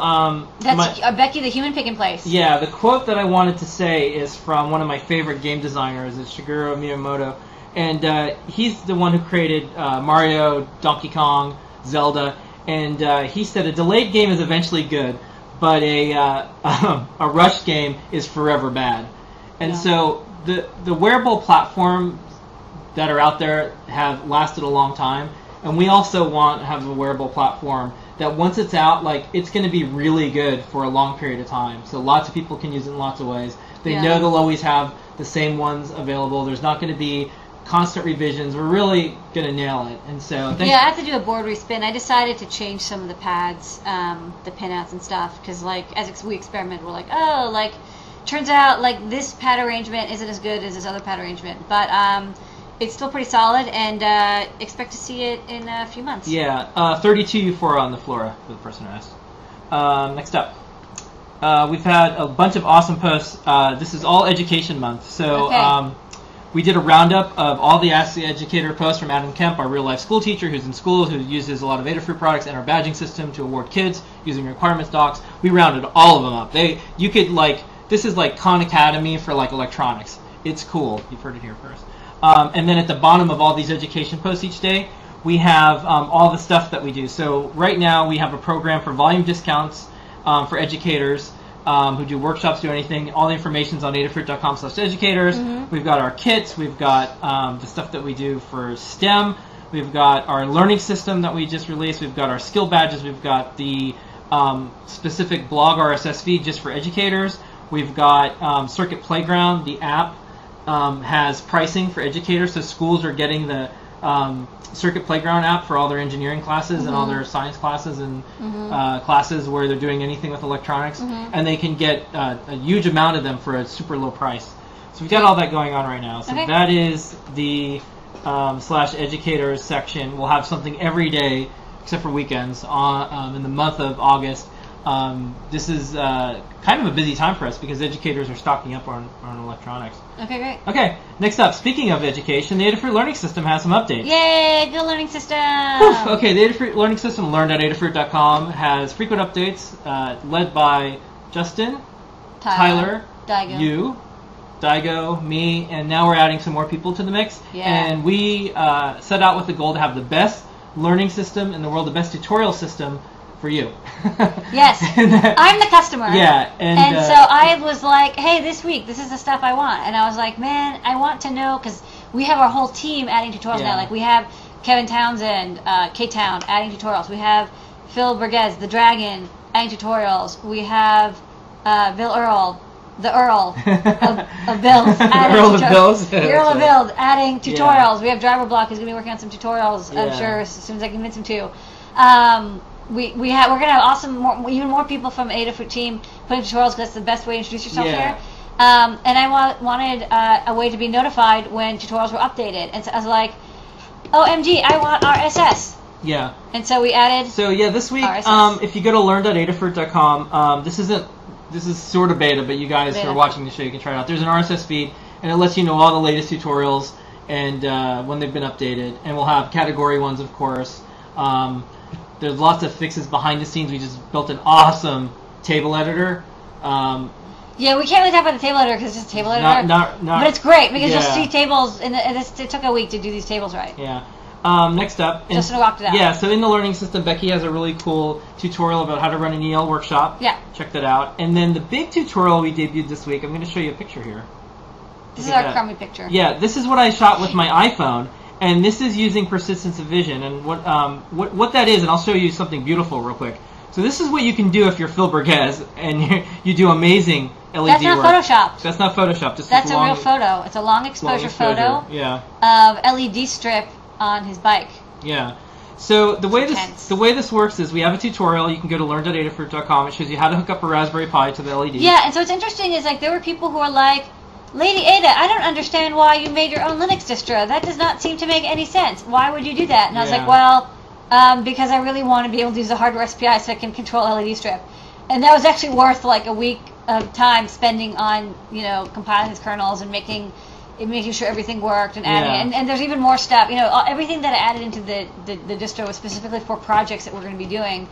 that's Becky, the human pick and place. Yeah, the quote that I wanted to say is from one of my favorite game designers, is Shigeru Miyamoto. And he's the one who created Mario, Donkey Kong, Zelda, and he said a delayed game is eventually good, but a rushed game is forever bad. And so the wearable platforms that are out there have lasted a long time, and we also want to have a wearable platform that once it's out, like, it's going to be really good for a long period of time. So lots of people can use it in lots of ways. They know they'll always have the same ones available. There's not going to be constant revisions. We're really going to nail it. And so I have to do a board respin. I decided to change some of the pads, the pinouts and stuff, because like as we experimented, we're like, oh, like turns out like this pad arrangement isn't as good as this other pad arrangement, but it's still pretty solid, and expect to see it in a few months. 32 U4 on the Flora for the person who asked. Next up, we've had a bunch of awesome posts. This is all Education Month, so we did a roundup of all the Ask the Educator posts from Adam Kemp, our real-life school teacher who's in school, who uses a lot of Adafruit products and our badging system to award kids using requirements docs. We rounded all of them up. This is like Khan Academy for like electronics. It's cool. You've heard it here first. And then at the bottom of all these education posts each day, we have all the stuff that we do. So right now we have a program for volume discounts for educators who do workshops, do anything. All the information's on adafruit.com/educators. We've got our kits. We've got the stuff that we do for STEM. We've got our learning system that we just released. We've got our skill badges. We've got the specific blog RSS feed just for educators. We've got Circuit Playground. The app has pricing for educators, so schools are getting the Circuit Playground app for all their engineering classes and all their science classes and classes where they're doing anything with electronics, and they can get a huge amount of them for a super low price. So we've got all that going on right now. So that is the /educators section. We'll have something every day except for weekends in the month of August. This is kind of a busy time for us because educators are stocking up on electronics. Okay, great. Okay, next up, speaking of education, the Adafruit Learning System has some updates. Yay, good learning system! Okay, the Adafruit Learning System, learn.adafruit.com, has frequent updates led by Justin, Tyler, Daigo. you, Daigo, me, and now we're adding some more people to the mix. Yeah. And we set out with the goal to have the best learning system in the world, the best tutorial system for you. Yes, I'm the customer. Yeah, and so I was like, hey, this week, this is the stuff I want. And I was like, man, I want to know, because we have our whole team adding tutorials now. Like, we have Kevin Townsend, K-Town, adding tutorials. We have Phil Burgess, the Dragon, adding tutorials. We have Bill Earl, the Earl of Bills, adding Earl of Bills. The Earl of Bills, adding tutorials. We have Driver Block, who's going to be working on some tutorials, I'm sure, as soon as I convince him to. We're gonna have awesome, even more people from Adafruit team putting tutorials, because that's the best way to introduce yourself here. And I wanted a way to be notified when tutorials were updated, and so I was like, OMG, I want RSS. Yeah. And so we added. So yeah, this week, RSS. if you go to learn.adafruit.com, this is sort of beta, but you guys who are watching the show, you can try it out. There's an RSS feed, and it lets you know all the latest tutorials and when they've been updated, and we'll have category ones, of course. There's lots of fixes behind the scenes. We just built an awesome table editor. Yeah, we can't really talk about the table editor because it's just a table editor. But it's great because you'll see tables. It took a week to do these tables right. Yeah. Next up. Justin walked it out. Yeah, so in the learning system, Becky has a really cool tutorial about how to run an EL workshop. Yeah. Check that out. And then the big tutorial we debuted this week, I'm going to show you a picture here. This is our crummy picture. Yeah, this is what I shot with my iPhone. And this is using persistence of vision, and what that is, and I'll show you something beautiful real quick. So this is what you can do if you're Phil Burgess and you do amazing LED work. That's not Photoshop. That's not Photoshop. That's a real photo. It's a long exposure photo of LED strip on his bike. Yeah. So the way this works is we have a tutorial. You can go to learn.adafruit.com. It shows you how to hook up a Raspberry Pi to the LED. Yeah, and so what's interesting is like there were people who are like, Lady Ada, I don't understand why you made your own Linux distro. That does not seem to make any sense. Why would you do that? And I was like, well, because I really want to be able to use the hardware SPI so I can control LED strip. And that was actually worth like a week of time spending on, compiling these kernels and making sure everything worked and adding it. And there's even more stuff. Everything that I added into the distro was specifically for projects that we're going to be doing.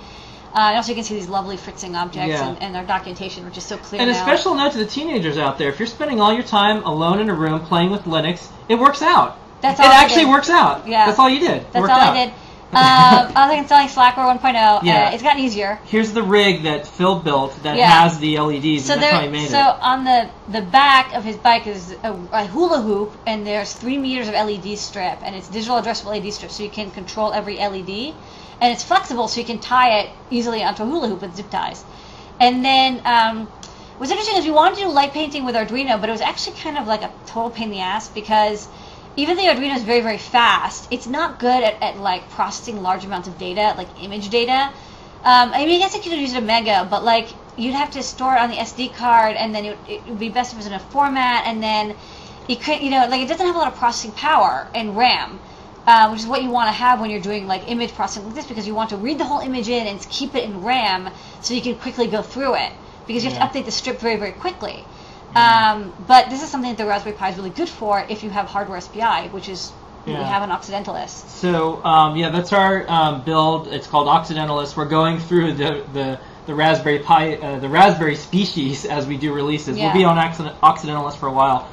And also you can see these lovely fritzing objects and our documentation, which is so clear now. And a special note to the teenagers out there, if you're spending all your time alone in a room playing with Linux, it works out. That's all it actually works out. Yeah. That's all you did. That's all I did. I was installing Slackware 1.0. Yeah. It's gotten easier. Here's the rig that Phil built that has the LEDs, so and that's how he made it. So on the back of his bike is a hula hoop, and there's 3 meters of LED strip, and it's digital addressable LED strip, so you can control every LED. And it's flexible, so you can tie it easily onto a hula hoop with zip ties. And then what's interesting is we wanted to do light painting with Arduino, but it was actually kind of like a total pain in the ass because even though Arduino is very, very fast, it's not good at like processing large amounts of data, like image data. I guess I could use it in Mega, but like you'd have to store it on the SD card, and then it would be best if it was in a format, and then it could, like it doesn't have a lot of processing power and RAM. Which is what you want to have when you're doing like image processing like this, because you want to read the whole image in and keep it in RAM so you can quickly go through it, because you have to update the strip very, very quickly. But this is something that the Raspberry Pi is really good for if you have hardware SPI, which is we have an Occidentalist. So that's our build. It's called Occidentalist. We're going through the Raspberry Pi, the Raspberry species as we do releases. We'll be on Occidentalist for a while.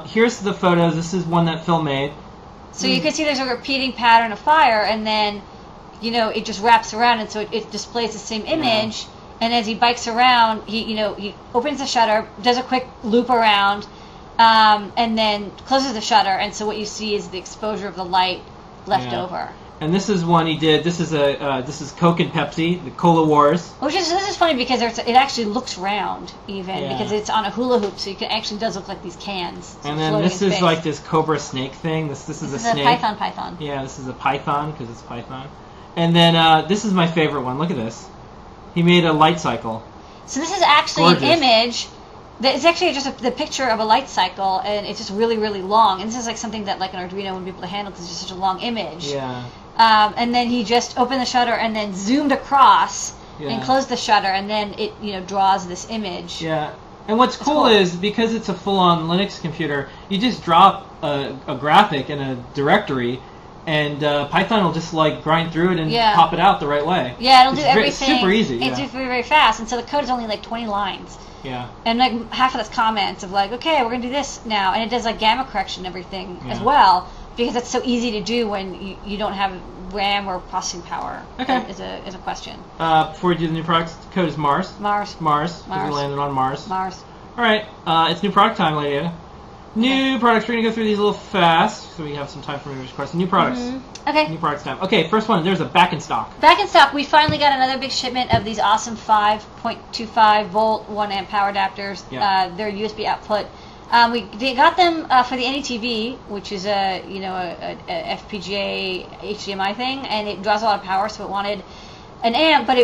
Here's the photos. This is one that Phil made. So you can see there's a repeating pattern of fire, and then, it just wraps around, and so it displays the same image. And as he bikes around, he opens the shutter, does a quick loop around, and then closes the shutter. And so what you see is the exposure of the light left over. And this is one he did. This is this is Coke and Pepsi, the Cola Wars. This is funny because it actually looks round even because it's on a hula hoop, so it does look like these cans. And then this is like this cobra snake thing. This is a snake. A python. Yeah, this is a python because it's python. And then this is my favorite one. Look at this. He made a light cycle. So this is actually an image. It's actually just the picture of a light cycle, and it's just really, really long. And this is like something that like an Arduino wouldn't be able to handle because it's just such a long image. Yeah. And then he just opened the shutter and then zoomed across and closed the shutter, and then it draws this image. Yeah. And what's cool is because it's a full-on Linux computer, you just drop a graphic in a directory, and Python will just like grind through it and pop it out the right way. Yeah, it'll do everything. It's super easy. It's very, very fast, and so the code is only like 20 lines. Yeah. And like half of that's comments of like, okay, we're gonna do this now, and it does like gamma correction and everything as well, because it's so easy to do when you don't have RAM or processing power. Okay. Is a question. Before we do the new products, the code is Mars. Mars. We landed on Mars. All right, it's new product time, Lady Ada. New products. We're gonna go through these a little fast, so we have some time for maybe questions. New products. Okay. New products time. Okay, first one. There's a back in stock. Back in stock. We finally got another big shipment of these awesome 5.25 volt 1 amp power adapters. Yeah. Their USB output. We got them for the NETV, which is a FPGA HDMI thing, and it draws a lot of power, so it wanted an amp, but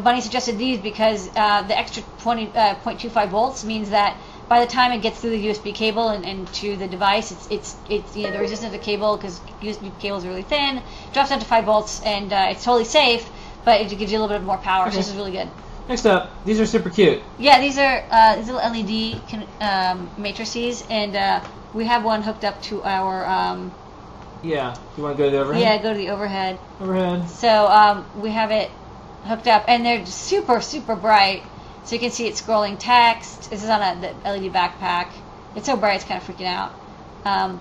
Bunny suggested these because the extra 0.25 volts means that by the time it gets through the USB cable and to the device, it's the resistance of the cable, because USB cables are really thin, drops down to 5 volts, and it's totally safe, but it gives you a little bit more power. So this is really good. Next up, these are super cute. Yeah, these are these little LED matrices, and we have one hooked up to our. Yeah, you want to go to the overhead? Yeah, go to the overhead. Overhead. So we have it hooked up, and they're super, super bright. So you can see it scrolling text. This is on the LED backpack. It's so bright, it's kind of freaking out.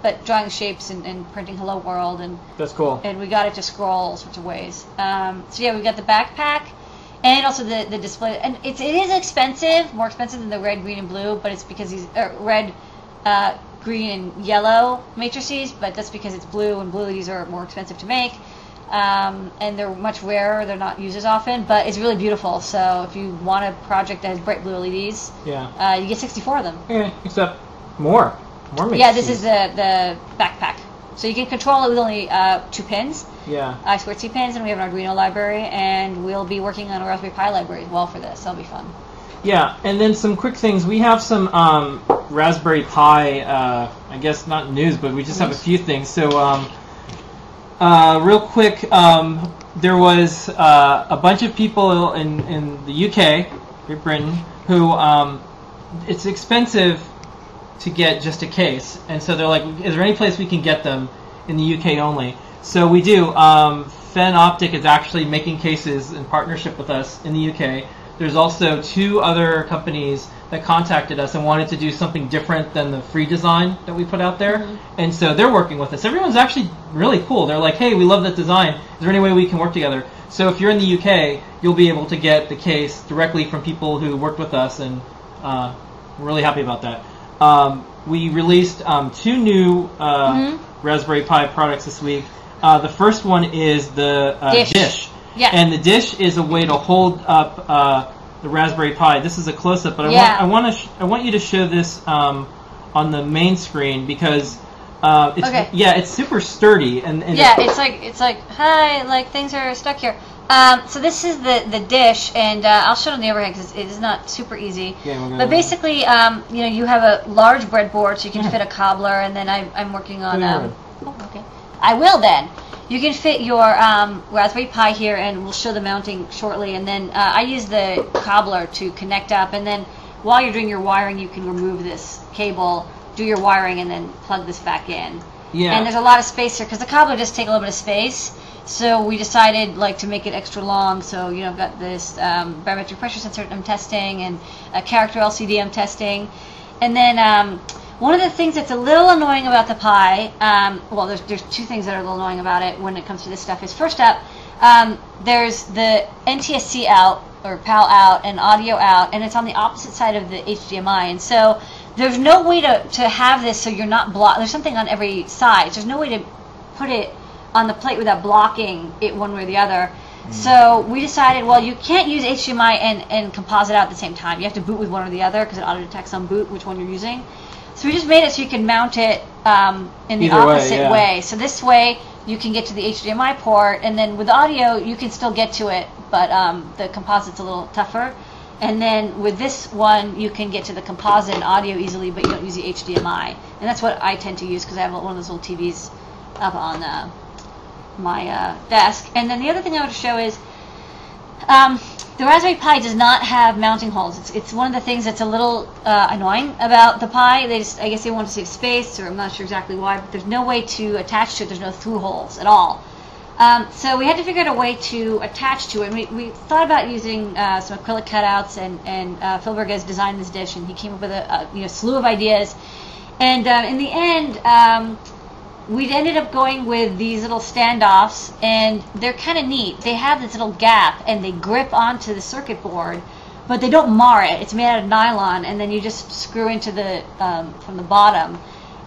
But drawing shapes and printing "Hello World," and that's cool. And we got it to scroll all sorts of ways. So yeah, we got the backpack, and also the display. And it is expensive, more expensive than the red, green, and blue. But it's because these red, green, and yellow matrices. But that's because it's blue, and blue these are more expensive to make. And they're much rarer. They're not used as often, but it's really beautiful. So if you want a project that has bright blue LEDs, you get 64 of them. Okay, except more matrices. Yeah, this is the backpack. So you can control it with only 2 pins. Yeah. I2C pins, and we have an Arduino library, and we'll be working on a Raspberry Pi library as well for this. That'll be fun. Yeah, and then some quick things. We have some Raspberry Pi, I guess not news, but we just have a few things. So real quick, there was a bunch of people in the UK, Great Britain, who it's expensive to get just a case, and so they're like, is there any place we can get them in the UK only? So we do. Fen Optic is actually making cases in partnership with us in the UK. There's also 2 other companies that contacted us and wanted to do something different than the free design that we put out there. And so they're working with us. Everyone's actually really cool. They're like, hey, we love that design. Is there any way we can work together? So if you're in the UK, you'll be able to get the case directly from people who worked with us, and we're really happy about that. We released 2 new Raspberry Pi products this week. The first one is the dish. Yeah. And the dish is a way to hold up the Raspberry Pi. This is a close-up, but I want you to show this on the main screen because it's super sturdy and it's like hi, like things are stuck here. So this is the dish, and I'll show it on the overhead because it is not super easy. But basically, you have a large breadboard, so you can fit a cobbler, and then I'm working on. Okay. I will then. You can fit your Raspberry Pi here, and we'll show the mounting shortly. And then I use the cobbler to connect up, and then while you're doing your wiring, you can remove this cable, do your wiring, and then plug this back in. Yeah. And there's a lot of space here because the cobbler does take a little bit of space. So we decided to make it extra long. So I've got this barometric pressure sensor I'm testing, and a character LCD I'm testing, and then. One of the things that's a little annoying about the Pi, there's 2 things that are a little annoying about it when it comes to this stuff. Is first up, there's the NTSC out, or PAL out, and audio out, and it's on the opposite side of the HDMI. And so there's no way to have this so you're not blocked. There's something on every side. There's no way to put it on the plate without blocking it one way or the other. So we decided, well, you can't use HDMI and composite out at the same time. You have to boot with one or the other because it auto detects on boot which one you're using. So we just made it so you can mount it in the opposite way. So this way you can get to the HDMI port, and then with audio you can still get to it, but the composite's a little tougher. And then with this one you can get to the composite and audio easily, but you don't use the HDMI. And that's what I tend to use because I have one of those little TVs up on my desk. And then the other thing I want to show is the Raspberry Pi does not have mounting holes. It's one of the things that's a little annoying about the Pi. I guess they want to save space, or I'm not sure exactly why, but there's no way to attach to it. There's no through holes at all. So we had to figure out a way to attach to it. And we thought about using some acrylic cutouts, and Phil Berges designed this dish, and he came up with a slew of ideas. And in the end, we ended up going with these little standoffs, and they're kind of neat. They have this little gap, and they grip onto the circuit board, but they don't mar it. It's made out of nylon, and then you just screw into the from the bottom.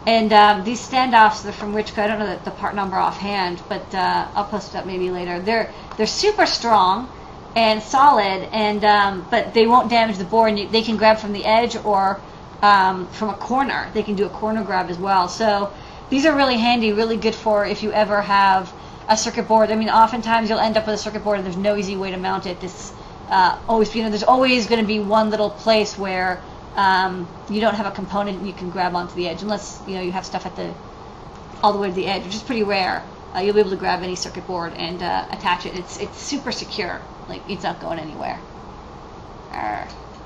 And these standoffs, they're from Richco. I don't know the part number offhand, but I'll post it up maybe later. They're super strong and solid, and but they won't damage the board. And they can grab from the edge or from a corner. They can do a corner grab as well. So these are really handy, really good for if you ever have a circuit board. I mean, oftentimes you'll end up with a circuit board and there's no easy way to mount it. This there's always going to be one little place where you don't have a component you can grab onto the edge, unless you have stuff at all the way to the edge, which is pretty rare. You'll be able to grab any circuit board and attach it. It's super secure. Like, it's not going anywhere.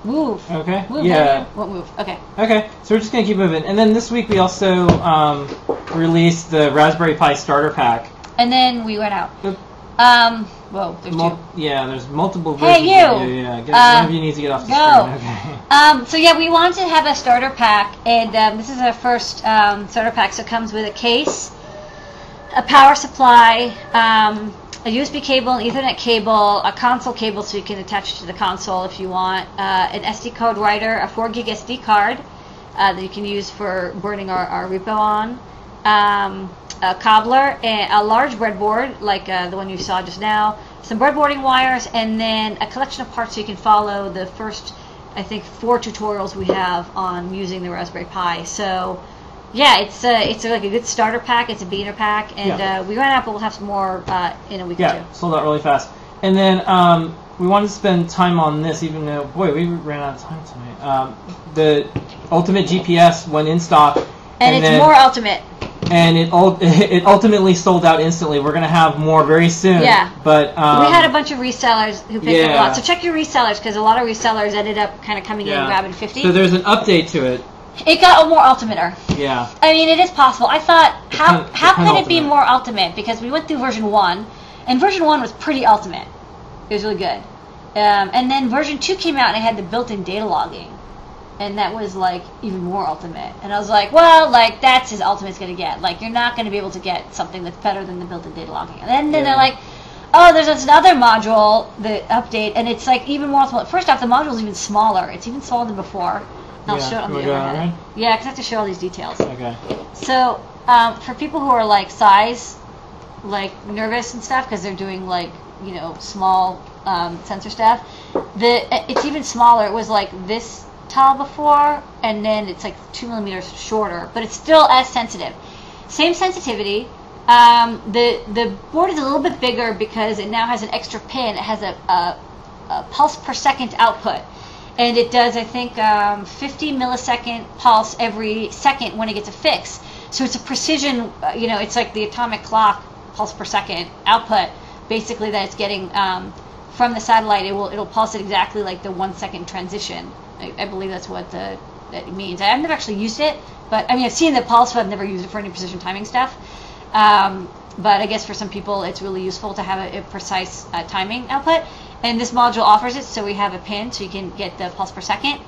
Move. Okay. Move, yeah. What move? Okay. Okay. So we're just gonna keep moving, and then this week we also released the Raspberry Pi starter pack. And then we went out. Whoa. There's two. Yeah. There's multiple versions. Hey, you. Of you. Yeah. One of you needs to get off the screen. Okay. So yeah, we wanted to have a starter pack, and this is our first starter pack. So it comes with a case, a power supply, a USB cable, an Ethernet cable, a console cable so you can attach it to the console if you want, an SD card writer, a 4 gig SD card that you can use for burning our repo on, a cobbler, a large breadboard like the one you saw just now, some breadboarding wires, and then a collection of parts so you can follow the first, I think, 4 tutorials we have on using the Raspberry Pi. So yeah, it's like a good starter pack. It's a beginner pack, and we ran out, but we'll have some more in a week or two. Yeah, sold out really fast. And then we wanted to spend time on this, even though, boy, we ran out of time tonight. The Ultimate GPS went in stock, and it's more ultimate. And it ultimately sold out instantly. We're gonna have more very soon. Yeah. But we had a bunch of resellers who picked up a lot. So check your resellers, because a lot of resellers ended up kind of coming in and grabbing 50. So there's an update to it. It got a more ultimater. Yeah. I mean, it is possible. I thought, how could it be more ultimate? Because we went through version 1, and version 1 was pretty ultimate. It was really good. And then version 2 came out, and it had the built-in data logging. And that was, like, even more ultimate. And I was like, well, like, that's as ultimate as going to get. Like, you're not going to be able to get something that's better than the built-in data logging. And then they're like, oh, there's this other module, the update, and it's, like, even more ultimate. First off, the module's even smaller. It's even smaller than before. I'll show it on the overhead. Yeah, because I have to show all these details. Okay. So, for people who are, like, size, like, nervous and stuff, because they're doing, like, small sensor stuff, it's even smaller. It was, like, this tall before, and then it's, like, 2 millimeters shorter, but it's still as sensitive. Same sensitivity. The board is a little bit bigger because it now has an extra pin. It has a pulse per second output. And it does, I think, 50 millisecond pulse every second when it gets a fix. So it's a precision, it's like the atomic clock pulse per second output, basically, that it's getting from the satellite. It'll pulse it exactly like the 1 second transition. I believe that's what that means. I've never actually used it, but I mean, I've seen the pulse, but I've never used it for any precision timing stuff. But I guess for some people, it's really useful to have a precise timing output. And this module offers it, so we have a pin so you can get the pulse per second.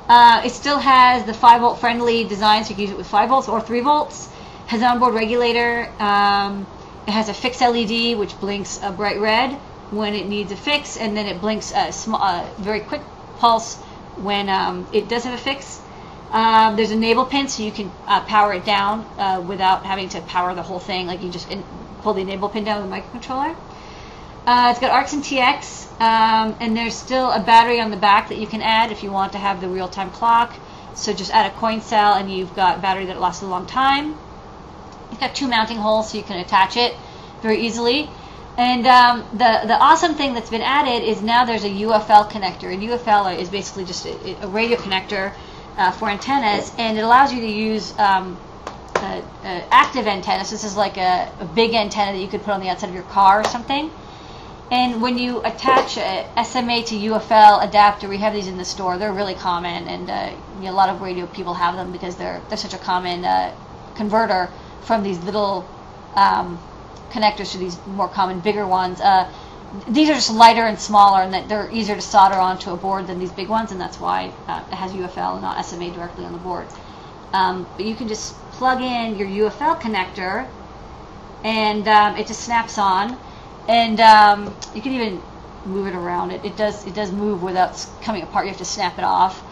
It still has the 5-volt friendly design, so you can use it with 5 volts or 3 volts. It has an onboard regulator. It has a fix LED, which blinks a bright red when it needs a fix, and then it blinks a very quick pulse when it does have a fix. There's a enable pin, so you can power it down without having to power the whole thing. Like, you just pull the enable pin down with the microcontroller. It's got ARX and TX, and there's still a battery on the back that you can add if you want to have the real-time clock. So just add a coin cell and you've got battery that lasts a long time. It's got 2 mounting holes so you can attach it very easily. And the awesome thing that's been added is now there's a UFL connector. And UFL is basically just a radio connector for antennas, and it allows you to use active antenna. So this is like a big antenna that you could put on the outside of your car or something. And when you attach a SMA to UFL adapter, we have these in the store. They're really common, and a lot of radio people have them because they're such a common converter from these little connectors to these more common, bigger ones. These are just lighter and smaller, and that they're easier to solder onto a board than these big ones, and that's why it has UFL and not SMA directly on the board. But you can just plug in your UFL connector, and it just snaps on. And you can even move it around. It does move without coming apart. You have to snap it off.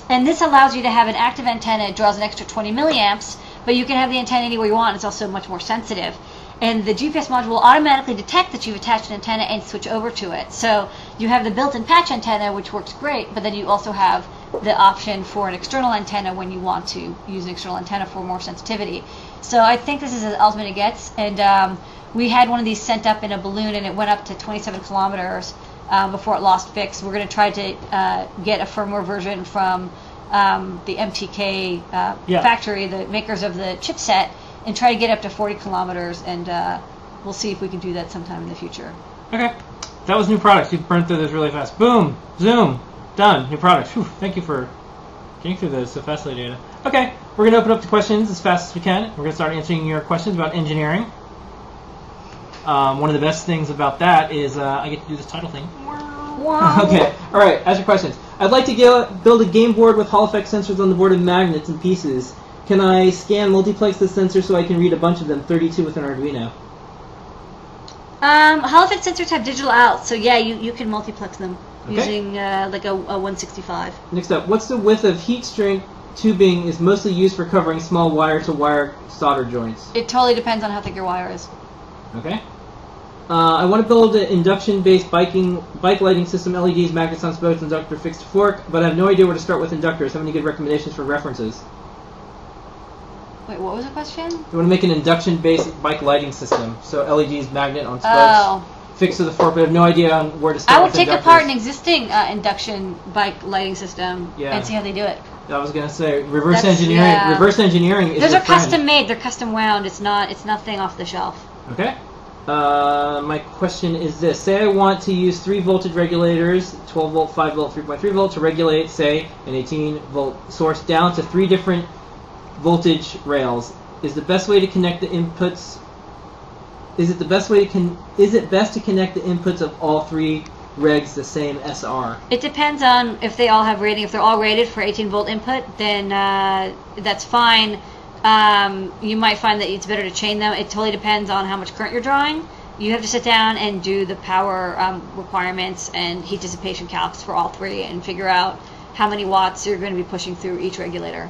And this allows you to have an active antenna. It draws an extra 20 milliamps, but you can have the antenna anywhere you want. It's also much more sensitive. And the GPS module will automatically detect that you've attached an antenna and switch over to it. So you have the built-in patch antenna, which works great, but then you also have the option for an external antenna when you want to use an external antenna for more sensitivity. So I think this is as ultimate it gets. And we had one of these sent up in a balloon, and it went up to 27 kilometers before it lost fix. We're going to try to get a firmware version from the MTK factory, the makers of the chipset, and try to get up to 40 kilometers, and we'll see if we can do that sometime in the future. Okay. That was new products. You burned through those really fast. Boom! Zoom! Done. New products. Whew, thank you for getting through those so fastly, Data. Okay. We're going to open up the questions as fast as we can. We're going to start answering your questions about engineering. One of the best things about that is I get to do this title thing. Wow. Okay, all right, ask your questions. I'd like to build a game board with Hall effect sensors on the board and magnets and pieces. Can I scan multiplex the sensor so I can read a bunch of them, 32 with an Arduino? Hall effect sensors have digital out, so yeah, you can multiplex them using like a 165. Next up, what's the width of heat shrink tubing is mostly used for covering small wire-to-wire solder joints? It totally depends on how thick your wire is. Okay. I want to build an induction-based bike lighting system, LEDs, magnets on spokes, inductor fixed to fork, but I have no idea where to start with inductors. Have any good recommendations for references? Wait, what was the question? You want to make an induction-based bike lighting system, so LEDs, magnet on spokes, fixed to the fork, but I have no idea on where to start. I would take apart an existing induction bike lighting system and see how they do it. I was gonna say reverse engineering. Yeah. Reverse engineering is those are custom made. They're custom wound. It's nothing off the shelf. Okay. My question is this. Say I want to use 3 voltage regulators, 12 volt, 5 volt, 3.3 volt, to regulate, say, an 18 volt source down to 3 different voltage rails. Is the best way to connect the inputs? Is it best to connect the inputs of all 3 regs the same SR? It depends on if they all have rating. If they're all rated for 18 volt input, then that's fine. You might find that it's better to chain them. It totally depends on how much current you're drawing. You have to sit down and do the power requirements and heat dissipation calcs for all 3 and figure out how many watts you're going to be pushing through each regulator.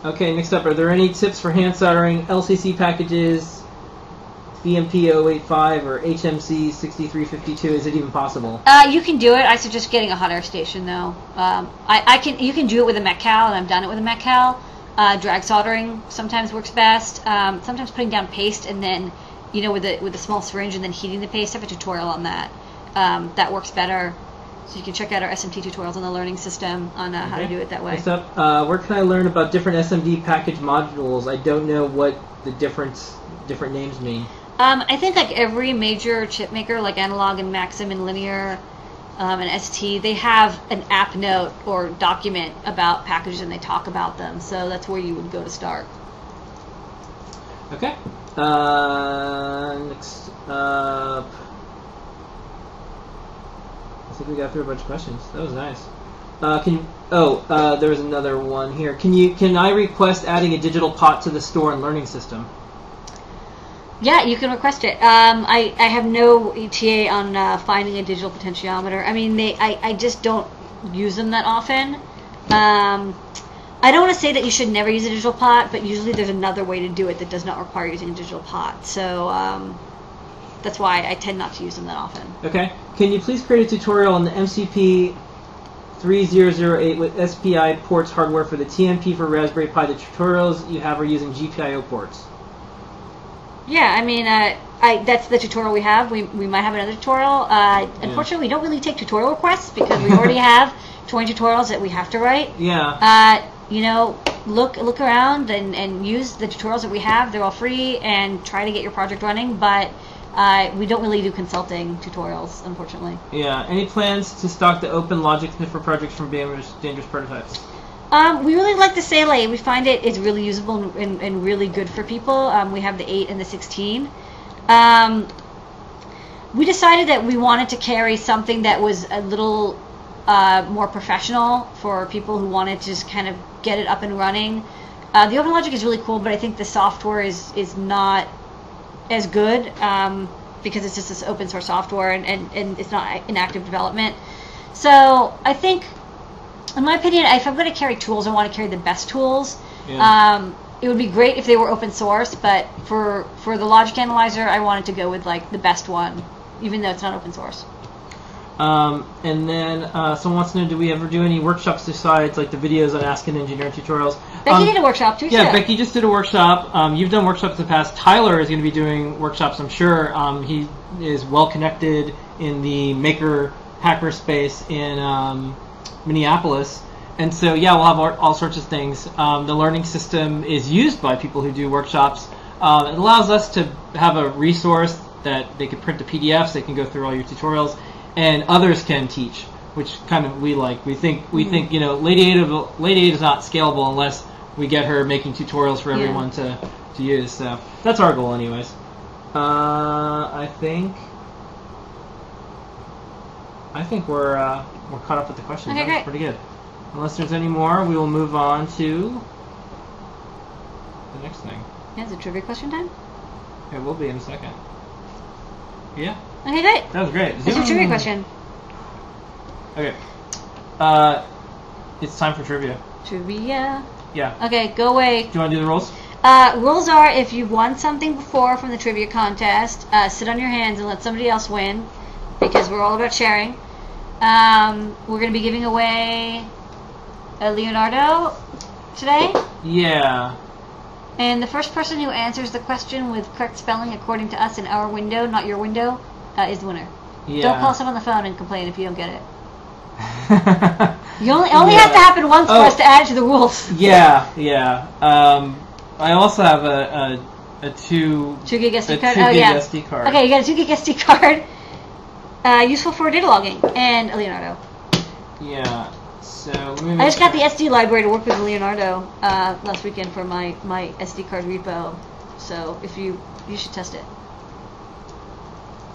Okay, next up, are there any tips for hand soldering LCC packages, BMP 085 or HMC 6352? Is it even possible? You can do it. I suggest getting a hot air station though. You can do it with a Metcal, and I've done it with a Metcal. Drag soldering sometimes works best. Sometimes putting down paste and then, with a small syringe and then heating the paste. I have a tutorial on that. That works better. So you can check out our SMT tutorials on the learning system on how to do it that way. Next up, where can I learn about different SMD package modules? I don't know what the different names mean. I think like every major chip maker, like Analog and Maxim and Linear and ST, they have an app note or document about packages and they talk about them. So that's where you would go to start. Okay. Next up, I think we got through a bunch of questions. That was nice. There was another one here. Can I request adding a digital pot to the store and learning system? Yeah, you can request it. I have no ETA on finding a digital potentiometer. I mean, I just don't use them that often. I don't want to say that you should never use a digital pot, but usually there's another way to do it that does not require using a digital pot. So that's why I tend not to use them that often. Okay. Can you please create a tutorial on the MCP 3008 with SPI ports hardware for the TMP for Raspberry Pi? The tutorials you have are using GPIO ports. Yeah, I mean, that's the tutorial we have. We might have another tutorial. Unfortunately, we don't really take tutorial requests because we already have 20 tutorials that we have to write. Yeah. You know, look around and use the tutorials that we have. They're all free, and try to get your project running. But we don't really do consulting tutorials, unfortunately. Yeah. Any plans to stock the open logic sniffer projects from dangerous prototypes? We really like the Sele. We find it is really usable and really good for people. We have the 8 and the 16. We decided that we wanted to carry something that was a little more professional for people who wanted to just kind of get it up and running. The open logic is really cool, but I think the software is not as good because it's just this open source software and it's not in active development. So I think, in my opinion, if I'm going to carry tools, I want to carry the best tools. Yeah. It would be great if they were open source, but for the logic analyzer, I wanted to go with like the best one, even though it's not open source. And then someone wants to know, do we ever do any workshops besides like the videos on Ask an Engineer tutorials? Becky did a workshop too. Yeah, Becky just did a workshop. You've done workshops in the past. Tyler is going to be doing workshops, I'm sure. He is well connected in the maker hacker space in Minneapolis. And so, yeah, we'll have all sorts of things. The learning system is used by people who do workshops. It allows us to have a resource that they can print the PDFs, they can go through all your tutorials, and others can teach, which kind of we like. We think you know, Lady 8 is not scalable unless we get her making tutorials for everyone to use. So that's our goal, anyways. I think we're caught up with the questions. Okay, great. Pretty good. Unless there's any more, we will move on to the next thing. Yeah, is it trivia question time? It will be in a second. Yeah. Okay, great. That was great. What's your trivia question? Okay. It's time for trivia. Trivia. Yeah. Okay, go away. Do you want to do the rules? Rules are, if you've won something before from the trivia contest, sit on your hands and let somebody else win, because we're all about sharing. We're going to be giving away a Leonardo today. Yeah. And the first person who answers the question with correct spelling according to us in our window, not your window, is the winner. Yeah. Don't call us up on the phone and complain if you don't get it. You only have to happen once for us to add it to the rules. Yeah, yeah. I also have a 2 gig SD card. 2 gig SD card. Okay, you got a 2 gig SD card. Useful for data logging and a Leonardo. Yeah. So I just got the SD library to work with Leonardo last weekend for my SD card repo. So if you should test it.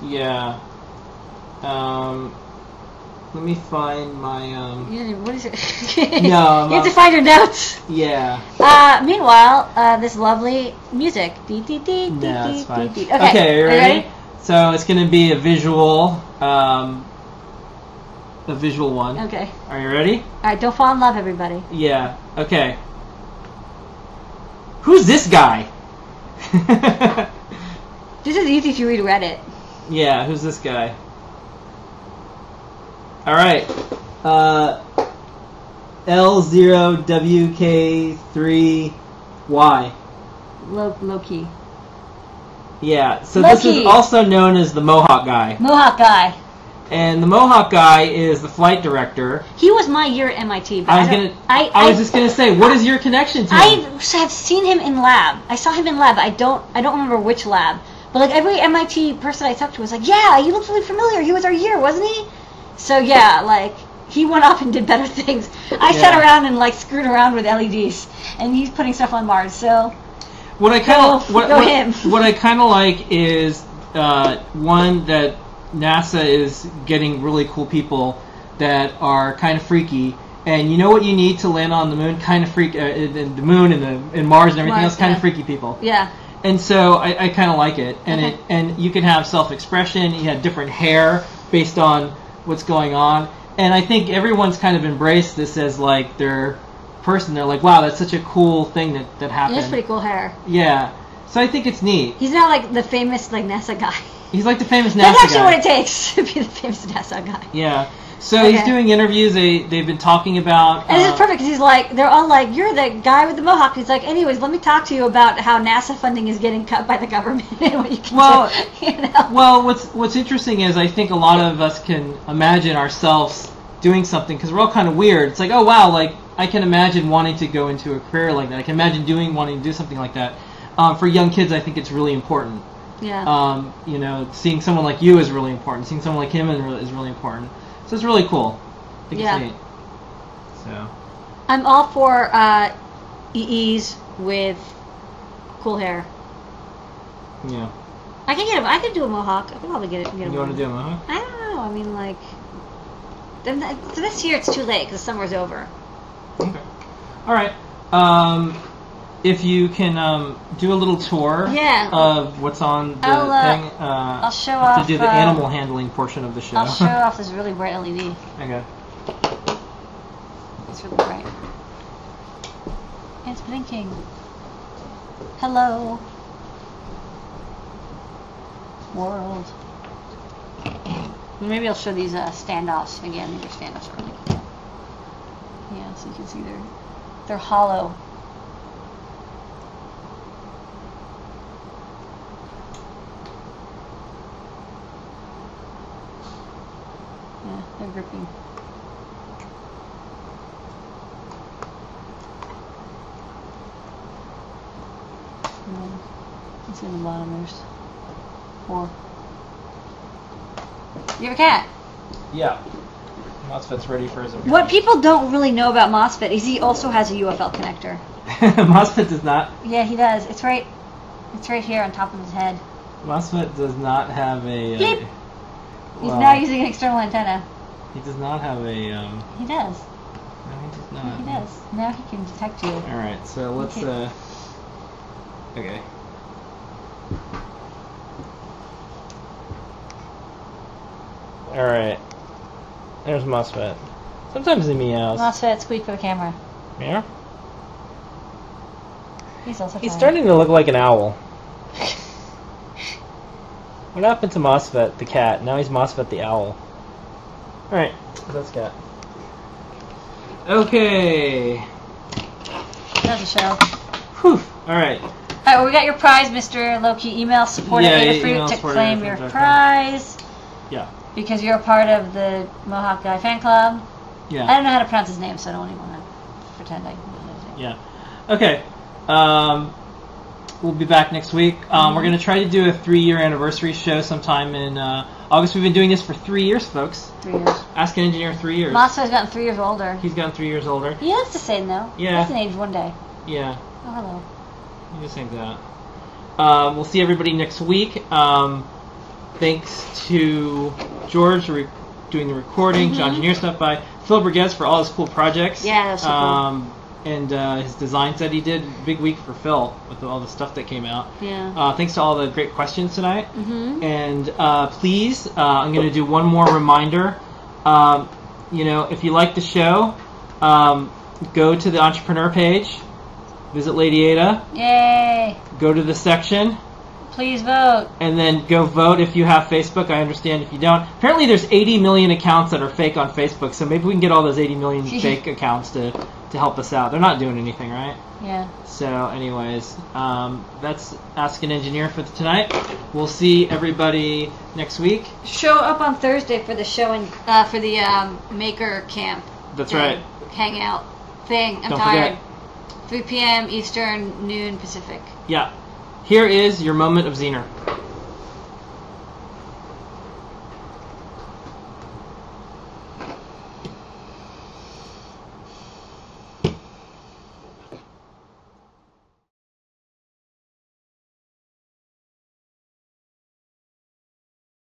Yeah. Let me find my what is it? No, you have to find your notes. Yeah. Meanwhile, this lovely music. No, it's fine. Okay, are you ready? So it's going to be a visual one. Okay. Are you ready? All right, don't fall in love, everybody. Yeah. Okay. Who's this guy? This is easy if you read Reddit. Yeah, who's this guy? All right. L0WK3Y. Low key. Yeah, so Low this key. is also known as the Mohawk guy. Mohawk guy. And the Mohawk guy is the flight director. He was my year at MIT. But I was just gonna say, what is your connection to him? I have seen him in lab. I saw him in lab. I don't remember which lab. But like every MIT person I talked to was like, yeah, he looked really familiar. He was our year, wasn't he? So yeah, like he went off and did better things. I sat around and like screwed around with LEDs, and he's putting stuff on Mars. So what I kind of what I kind of like is one that NASA is getting really cool people that are kind of freaky. And you know what you need to land on the moon? Kind of freak, the moon and Mars and everything else. Kind of freaky people. Yeah. And so I kind of like it. And and you can have self-expression. You have different hair based on what's going on. And I think everyone's kind of embraced this as like their person. They're like, wow, that's such a cool thing that happened. He has pretty cool hair. Yeah. So I think it's neat. He's not like the famous like NASA guy. He's like the famous NASA guy. That's actually what it takes to be the famous NASA guy. Yeah. So he's doing interviews. They've been talking about. And this is perfect because he's like, they're all like, you're the guy with the mohawk. He's like, anyways, let me talk to you about how NASA funding is getting cut by the government and what you can do. You know? Well, what's interesting is I think a lot of us can imagine ourselves doing something because we're all kind of weird. It's like, oh wow, like I can imagine wanting to go into a career like that. I can imagine wanting to do something like that. For young kids, I think it's really important. Yeah. You know, seeing someone like you is really important. Seeing someone like him is really important. So it's really cool. I think it's neat. So. I'm all for EEs with cool hair. Yeah. I can get him. I could do a mohawk. I could probably get it. You want to do a mohawk? I don't know. I mean, like, for this year it's too late because summer's over. Okay. All right. If you can do a little tour of what's on the thing, I'll show off. off. To do the animal handling portion of the show. I'll show off this really bright LED. Okay. It's really bright. And it's blinking. Hello, world. Maybe I'll show these standoffs again. These are standoffs are really cool. Yeah, so you can see they're hollow. Yeah, they're gripping. And then, let's see the bottom, there's 4. You have a cat? Yeah. MOSFET's ready for his appearance. What people don't really know about MOSFET is he also has a UFL connector. MOSFET does not. Yeah, he does. It's right here on top of his head. MOSFET does not have a. Beep. He's now using an external antenna. He does not have a. He does. No, he does not. He does. Now he can detect you. All right, so let's. Okay. All right. There's MOSFET. Sometimes he meows. MOSFET, squeak for the camera. Meow. He's also. He's starting to look like an owl. What happened to MOSFET the cat? Now he's MOSFET the owl. Alright, that's cat. Okay. That's a show. Whew. Alright. Alright, well, we got your prize, Mr. Loki. Email support at Adafruit to claim your prize. Yeah. Because you're a part of the Mohawk Guy fan club. Yeah. I don't know how to pronounce his name, so I don't even want to pretend I know his name. Yeah. Okay. We'll be back next week. We're going to try to do a 3-year anniversary show sometime in August. We've been doing this for 3 years, folks. 3 years. Ask an Engineer 3 years. Masa's gotten 3 years older. He's gotten 3 years older. He looks the same, though. Yeah. He hasn't aged one day. Yeah. Oh, hello. You just think that. We'll see everybody next week. Thanks to George for doing the recording, John Engineer stopped by, Phil Burgess for all his cool projects. Yeah, that was so cool. And his designs that he did. Big week for Phil with all the stuff that came out. Yeah. Thanks to all the great questions tonight. And please, I'm going to do one more reminder. If you like the show, go to the entrepreneur page, visit Lady Ada. Yay! Go to the section. Please vote. And then go vote if you have Facebook. I understand if you don't. Apparently there's 80 million accounts that are fake on Facebook, so maybe we can get all those 80 million fake accounts to help us out. They're not doing anything, right? Yeah. So anyways, that's Ask an Engineer for tonight. We'll see everybody next week. Show up on Thursday for the show and for the Maker Camp. That's right. Hangout thing. I'm Don't tired. forget. 3 p.m. Eastern, noon Pacific. Yeah. Here is your moment of Zener.